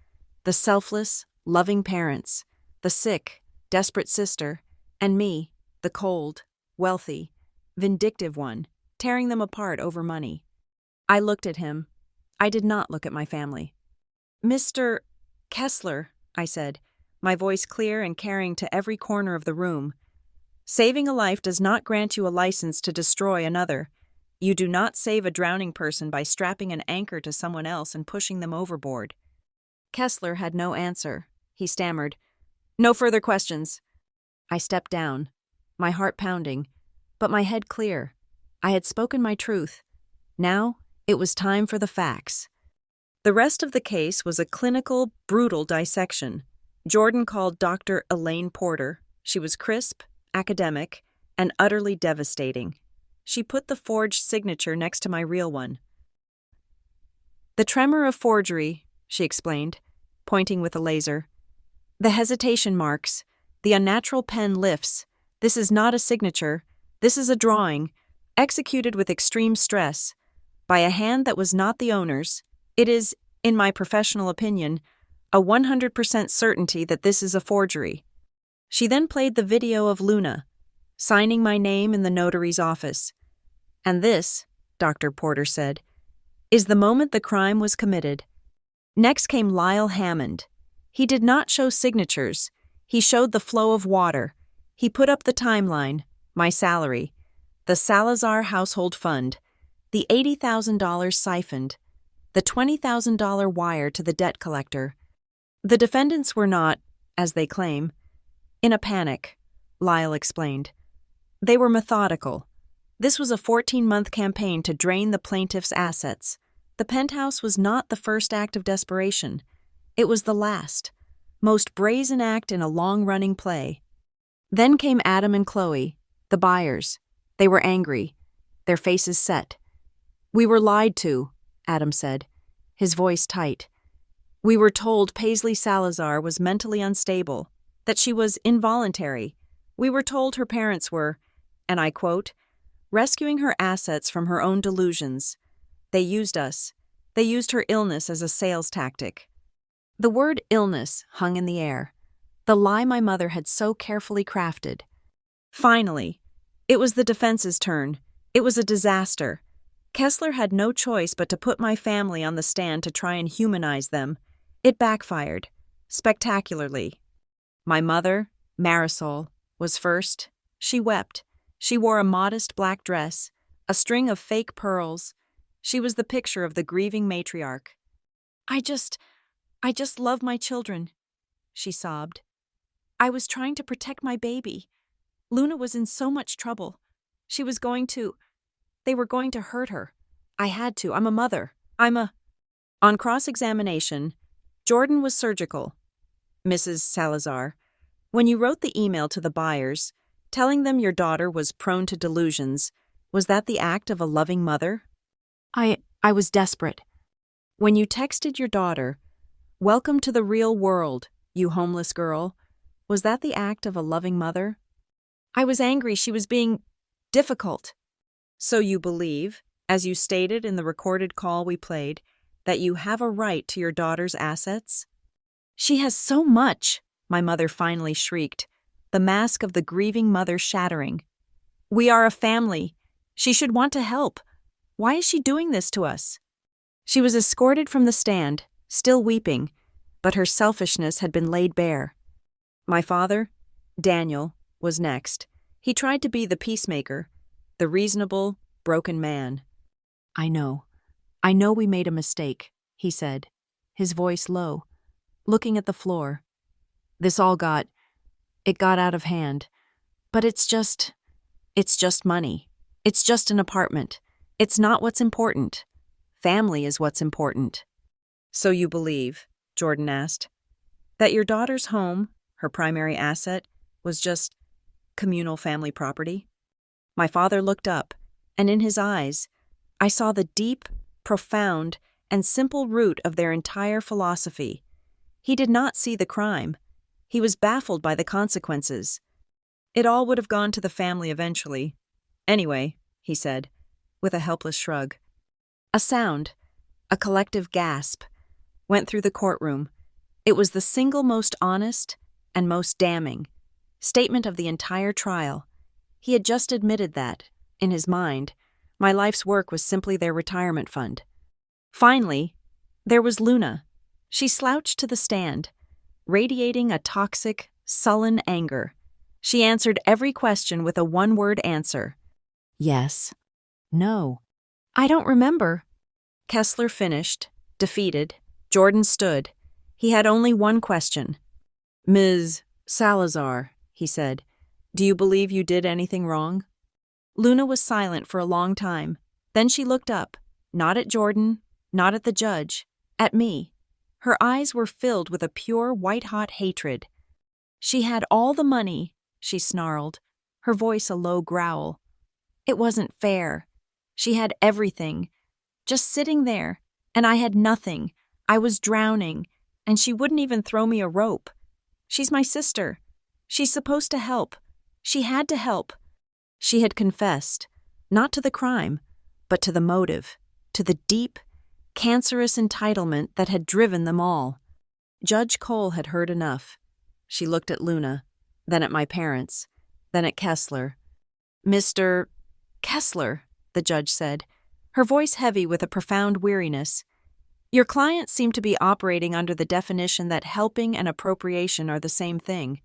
the selfless, loving parents, the sick, desperate sister, and me, the cold, wealthy, vindictive one, tearing them apart over money. I looked at him. I did not look at my family. "Mr. Kessler," I said, my voice clear and carrying to every corner of the room. "Saving a life does not grant you a license to destroy another. You do not save a drowning person by strapping an anchor to someone else and pushing them overboard." Kessler had no answer. He stammered, "No further questions." I stepped down, my heart pounding, but my head clear. I had spoken my truth. Now it was time for the facts. The rest of the case was a clinical, brutal dissection. Jordan called Dr. Elaine Porter. She was crisp, academic, and utterly devastating. She put the forged signature next to my real one. "The tremor of forgery," she explained, pointing with a laser. "The hesitation marks, the unnatural pen lifts. This is not a signature. This is a drawing, executed with extreme stress, by a hand that was not the owner's. It is, in my professional opinion, a 100% certainty that this is a forgery." She then played the video of Luna, signing my name in the notary's office. "And this," Dr. Porter said, "is the moment the crime was committed." Next came Lyle Hammond. He did not show signatures. He showed the flow of water. He put up the timeline, my salary, the Salazar household fund, the $80,000 siphoned, the $20,000 wire to the debt collector. The defendants were not, as they claim, in a panic, Lyle explained. They were methodical. This was a 14-month campaign to drain the plaintiff's assets. The penthouse was not the first act of desperation. It was the last, most brazen act in a long-running play. Then came Adam and Chloe, the buyers. They were angry, their faces set. "We were lied to," Adam said, his voice tight. "We were told Paisley Salazar was mentally unstable, that she was involuntary. We were told her parents were, and I quote, rescuing her assets from her own delusions. They used us. They used her illness as a sales tactic." The word illness hung in the air, the lie my mother had so carefully crafted. Finally, it was the defense's turn. It was a disaster. Kessler had no choice but to put my family on the stand to try and humanize them. It backfired, spectacularly. My mother, Marisol, was first. She wept. She wore a modest black dress, a string of fake pearls. She was the picture of the grieving matriarch. I just love my children," she sobbed. "I was trying to protect my baby. Luna was in so much trouble. They were going to hurt her. I had to. I'm a mother. On cross-examination, Jordan was surgical. "Mrs. Salazar, when you wrote the email to the buyers, telling them your daughter was prone to delusions, was that the act of a loving mother?" I was desperate. "When you texted your daughter, Welcome to the real world, you homeless girl. Was that the act of a loving mother? I was angry she was being difficult. So you believe, as you stated in the recorded call we played, that you have a right to your daughter's assets? She has so much, my mother finally shrieked, the mask of the grieving mother shattering. We are a family. She should want to help. Why is she doing this to us? She was escorted from the stand, still weeping, but her selfishness had been laid bare. My father, Daniel, was next. He tried to be the peacemaker, the reasonable, broken man. I know we made a mistake, he said, his voice low, looking at the floor. This all got out of hand. But it's just money. It's just an apartment. It's not what's important. Family is what's important. So you believe, Jordan asked, that your daughter's home, her primary asset, was just communal family property? My father looked up, and in his eyes, I saw the deep, profound, and simple root of their entire philosophy. He did not see the crime. He was baffled by the consequences. It all would have gone to the family eventually. Anyway, he said, with a helpless shrug. A sound, a collective gasp, went through the courtroom. It was the single most honest and most damning statement of the entire trial. He had just admitted that, in his mind, my life's work was simply their retirement fund. Finally, there was Luna. She slouched to the stand, radiating a toxic, sullen anger. She answered every question with a one-word answer. Yes. No. I don't remember. Kessler finished, defeated. Jordan stood. He had only one question. Ms. Salazar, he said, do you believe you did anything wrong? Luna was silent for a long time. Then she looked up, not at Jordan, not at the judge, at me. Her eyes were filled with a pure, white-hot hatred. She had all the money, she snarled, her voice a low growl. It wasn't fair. She had everything, just sitting there, and I had nothing. I was drowning, and she wouldn't even throw me a rope. She's my sister. She's supposed to help. She had to help. She had confessed, not to the crime, but to the motive, to the deep, cancerous entitlement that had driven them all. Judge Cole had heard enough. She looked at Luna, then at my parents, then at Kessler. Mr. Kessler, the judge said, her voice heavy with a profound weariness. Your client seemed to be operating under the definition that helping and appropriation are the same thing.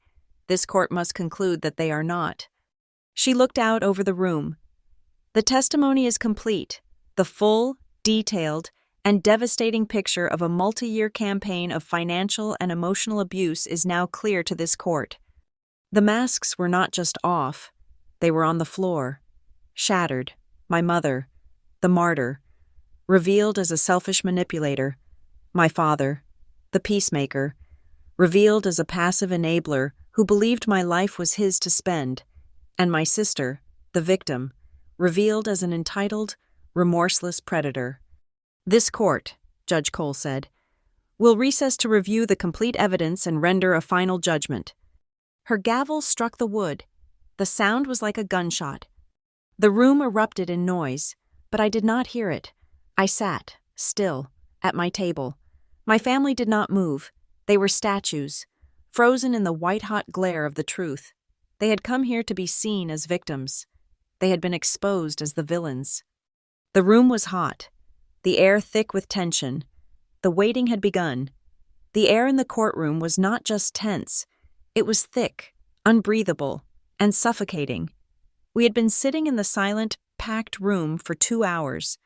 This court must conclude that they are not. She looked out over the room. The testimony is complete. The full, detailed, and devastating picture of a multi-year campaign of financial and emotional abuse is now clear to this court. The masks were not just off. They were on the floor. Shattered. My mother, the martyr, revealed as a selfish manipulator. My father, the peacemaker, revealed as a passive enabler who believed my life was his to spend. And my sister, the victim, revealed as an entitled, remorseless predator. This court, Judge Cole said, will recess to review the complete evidence and render a final judgment. Her gavel struck the wood. The sound was like a gunshot. The room erupted in noise, but I did not hear it. I sat, still, at my table. My family did not move. They were statues, frozen in the white-hot glare of the truth. They had come here to be seen as victims. They had been exposed as the villains. The room was hot, the air thick with tension. The waiting had begun. The air in the courtroom was not just tense. It was thick, unbreathable, and suffocating. We had been sitting in the silent, packed room for 2 hours.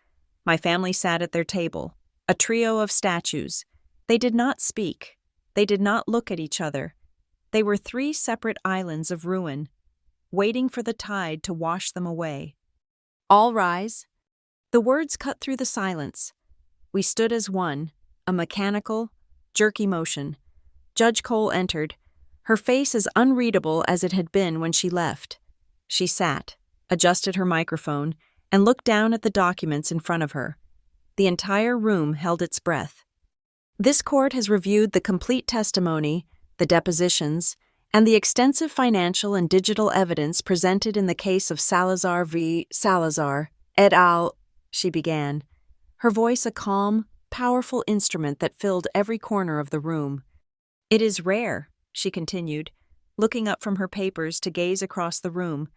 My family sat at their table, a trio of statues. They did not speak. They did not look at each other. They were 3 separate islands of ruin, waiting for the tide to wash them away. All rise. The words cut through the silence. We stood as one, a mechanical, jerky motion. Judge Cole entered, her face as unreadable as it had been when she left. She sat, adjusted her microphone, and looked down at the documents in front of her. The entire room held its breath. This court has reviewed the complete testimony, the depositions, and the extensive financial and digital evidence presented in the case of Salazar v. Salazar, et al., she began, her voice a calm, powerful instrument that filled every corner of the room. It is rare, she continued, looking up from her papers to gaze across the room,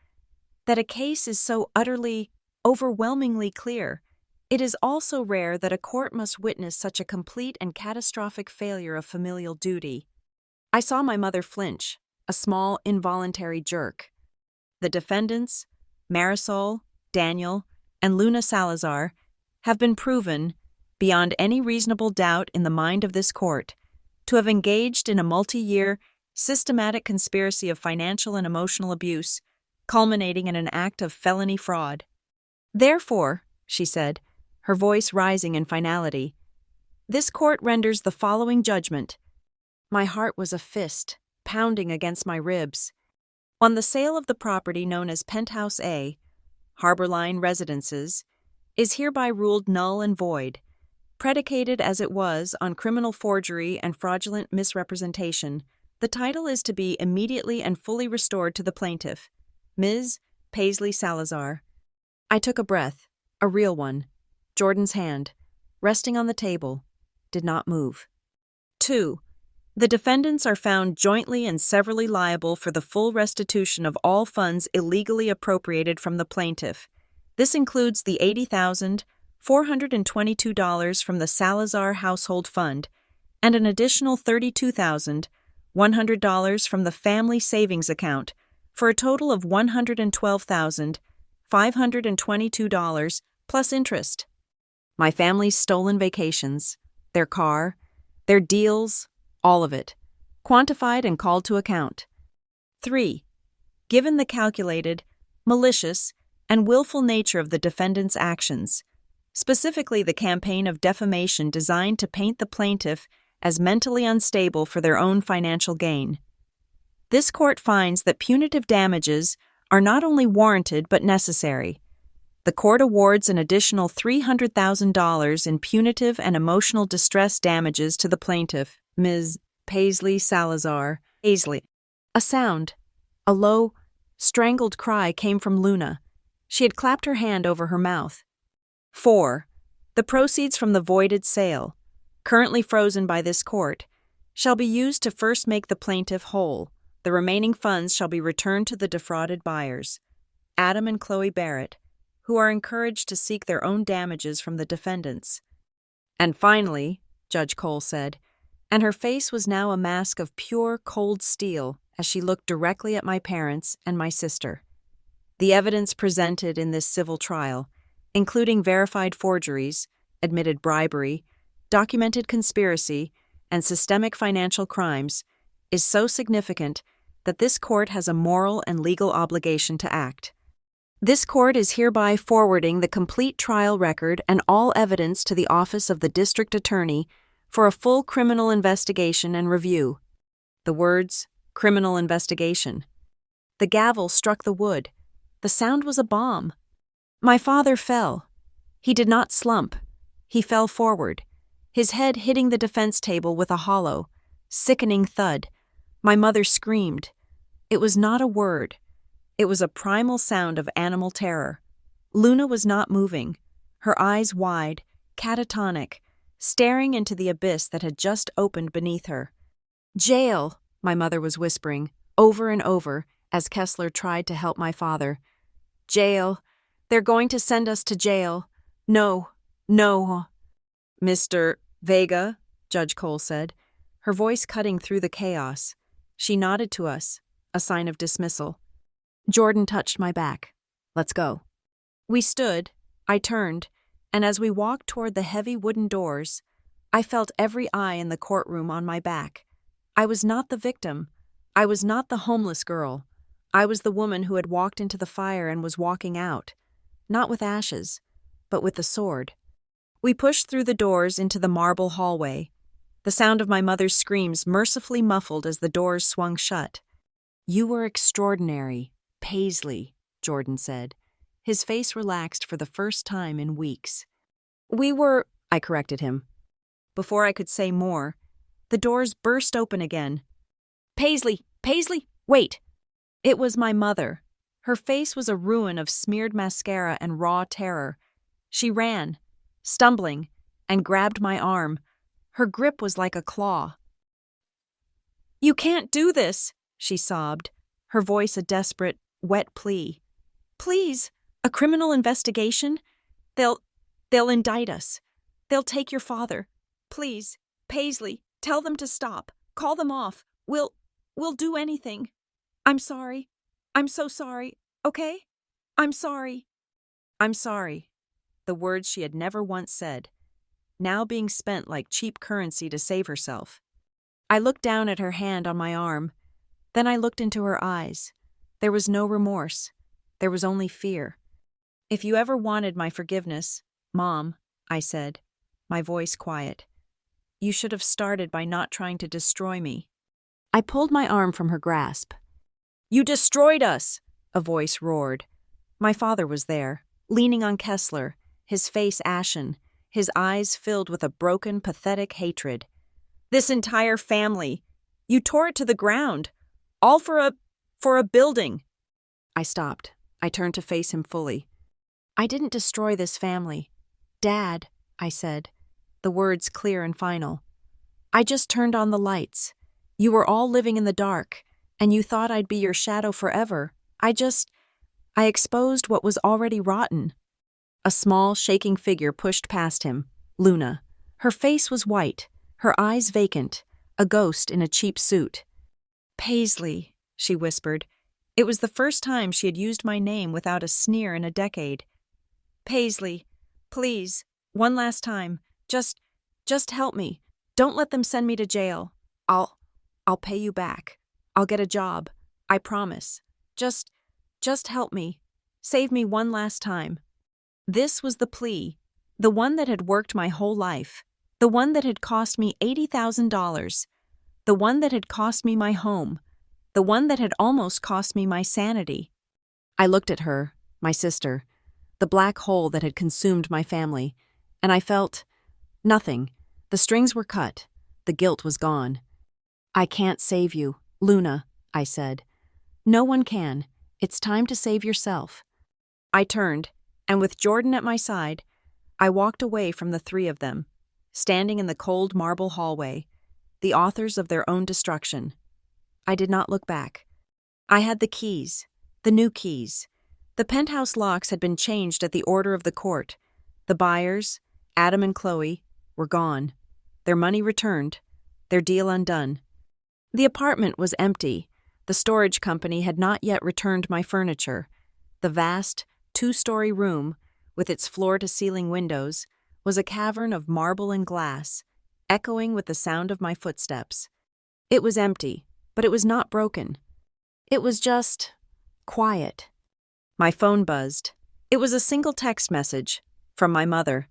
that a case is so utterly, overwhelmingly clear. It is also rare that a court must witness such a complete and catastrophic failure of familial duty. I saw my mother flinch, a small, involuntary jerk. The defendants, Marisol, Daniel, and Luna Salazar, have been proven, beyond any reasonable doubt in the mind of this court, to have engaged in a multi-year, systematic conspiracy of financial and emotional abuse, culminating in an act of felony fraud. Therefore, she said, her voice rising in finality, this court renders the following judgment. My heart was a fist, pounding against my ribs. On the sale of the property known as Penthouse A, Harborline Residences, is hereby ruled null and void, predicated as it was on criminal forgery and fraudulent misrepresentation. The title is to be immediately and fully restored to the plaintiff, Ms. Paisley Salazar. I took a breath, a real one. Jordan's hand, resting on the table, did not move. 2. The defendants are found jointly and severally liable for the full restitution of all funds illegally appropriated from the plaintiff. This includes the $80,422 from the Salazar Household Fund and an additional $32,100 from the Family Savings Account for a total of $112,522 plus interest. My family's stolen vacations, their car, their deals, all of it, quantified and called to account. 3. Given the calculated, malicious, and willful nature of the defendant's actions, specifically the campaign of defamation designed to paint the plaintiff as mentally unstable for their own financial gain, this court finds that punitive damages are not only warranted but necessary. The court awards an additional $300,000 in punitive and emotional distress damages to the plaintiff, Ms. Paisley Salazar. Paisley. A sound, a low, strangled cry came from Luna. She had clapped her hand over her mouth. 4. The proceeds from the voided sale, currently frozen by this court, shall be used to first make the plaintiff whole. The remaining funds shall be returned to the defrauded buyers, Adam and Chloe Barrett, who are encouraged to seek their own damages from the defendants. And finally, Judge Cole said, and her face was now a mask of pure, cold steel as she looked directly at my parents and my sister. The evidence presented in this civil trial, including verified forgeries, admitted bribery, documented conspiracy, and systemic financial crimes, is so significant that this court has a moral and legal obligation to act. This court is hereby forwarding the complete trial record and all evidence to the Office of the District Attorney for a full criminal investigation and review. The words, criminal investigation. The gavel struck the wood. The sound was a bomb. My father fell. He did not slump. He fell forward, his head hitting the defense table with a hollow, sickening thud. My mother screamed. It was not a word. It was a primal sound of animal terror. Luna was not moving, her eyes wide, catatonic, staring into the abyss that had just opened beneath her. Jail, my mother was whispering, over and over, as Kessler tried to help my father. Jail. They're going to send us to jail. No, no. Mr. Vega, Judge Cole said, her voice cutting through the chaos. She nodded to us, a sign of dismissal. Jordan touched my back. Let's go. We stood, I turned, and as we walked toward the heavy wooden doors, I felt every eye in the courtroom on my back. I was not the victim. I was not the homeless girl. I was the woman who had walked into the fire and was walking out, not with ashes, but with the sword. We pushed through the doors into the marble hallway, the sound of my mother's screams mercifully muffled as the doors swung shut. You were extraordinary, Paisley, Jordan said. His face relaxed for the first time in weeks. I corrected him. Before I could say more, the doors burst open again. Paisley! Paisley! Wait! It was my mother. Her face was a ruin of smeared mascara and raw terror. She ran, stumbling, and grabbed my arm. Her grip was like a claw. "You can't do this," she sobbed, her voice a desperate, wet plea. "Please, a criminal investigation? They'll indict us. They'll take your father. Please, Paisley, tell them to stop. Call them off. We'll do anything. I'm sorry. I'm so sorry, okay? I'm sorry." I'm sorry. The words she had never once said, now being spent like cheap currency to save herself. I looked down at her hand on my arm. Then I looked into her eyes. There was no remorse. There was only fear. "If you ever wanted my forgiveness, Mom," I said, my voice quiet, "you should have started by not trying to destroy me." I pulled my arm from her grasp. "You destroyed us!" a voice roared. My father was there, leaning on Kessler, his face ashen, his eyes filled with a broken, pathetic hatred. "This entire family. You tore it to the ground. All for a building." I stopped. I turned to face him fully. "I didn't destroy this family. Dad," I said, the words clear and final. "I just turned on the lights. You were all living in the dark, and you thought I'd be your shadow forever. I exposed what was already rotten." A small, shaking figure pushed past him, Luna. Her face was white, her eyes vacant, a ghost in a cheap suit. "Paisley," she whispered. It was the first time she had used my name without a sneer in a decade. "Paisley, please, one last time, just help me. Don't let them send me to jail. I'll pay you back. I'll get a job. I promise. Just help me. Save me one last time." This was the plea, the one that had worked my whole life, the one that had cost me $80,000, the one that had cost me my home, the one that had almost cost me my sanity. I looked at her, my sister, the black hole that had consumed my family, and I felt nothing. The strings were cut. The guilt was gone. "I can't save you, Luna," I said. "No one can. It's time to save yourself." I turned, and with Jordan at my side, I walked away from the three of them, standing in the cold marble hallway, the authors of their own destruction. I did not look back. I had the keys, the new keys. The penthouse locks had been changed at the order of the court. The buyers, Adam and Chloe, were gone. Their money returned, their deal undone. The apartment was empty. The storage company had not yet returned my furniture. The vast, two-story room, with its floor-to-ceiling windows, was a cavern of marble and glass, echoing with the sound of my footsteps. It was empty, but it was not broken. It was just quiet. My phone buzzed. It was a single text message from my mother.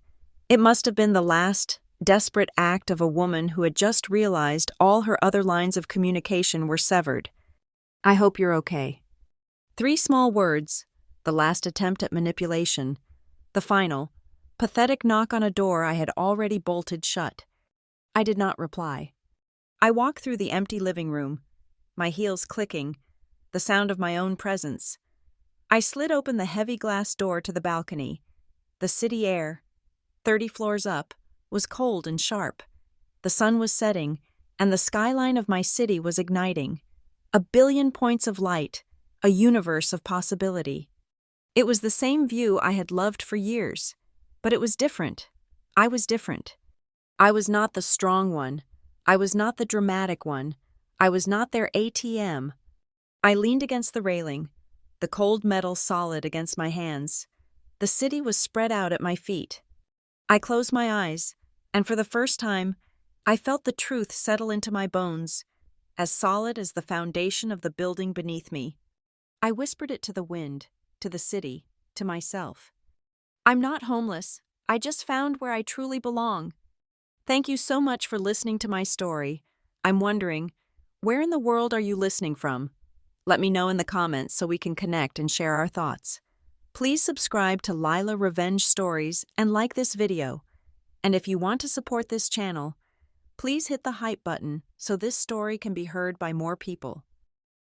It must have been the last, desperate act of a woman who had just realized all her other lines of communication were severed. "I hope you're okay." 3 small words, the last attempt at manipulation, the final, pathetic knock on a door I had already bolted shut. I did not reply. I walked through the empty living room, my heels clicking, the sound of my own presence. I slid open the heavy glass door to the balcony. The city air, 30 floors up, was cold and sharp. The sun was setting, and the skyline of my city was igniting. A billion points of light, a universe of possibility. It was the same view I had loved for years, but it was different. I was different. I was not the strong one. I was not the dramatic one. I was not their ATM. I leaned against the railing, the cold metal solid against my hands. The city was spread out at my feet. I closed my eyes, and for the first time, I felt the truth settle into my bones, as solid as the foundation of the building beneath me. I whispered it to the wind, to the city, to myself. "I'm not homeless. I just found where I truly belong." Thank you so much for listening to my story. I'm wondering, where in the world are you listening from? Let me know in the comments so we can connect and share our thoughts. Please subscribe to Lila Revenge Stories and like this video. And if you want to support this channel, please hit the hype button so this story can be heard by more people.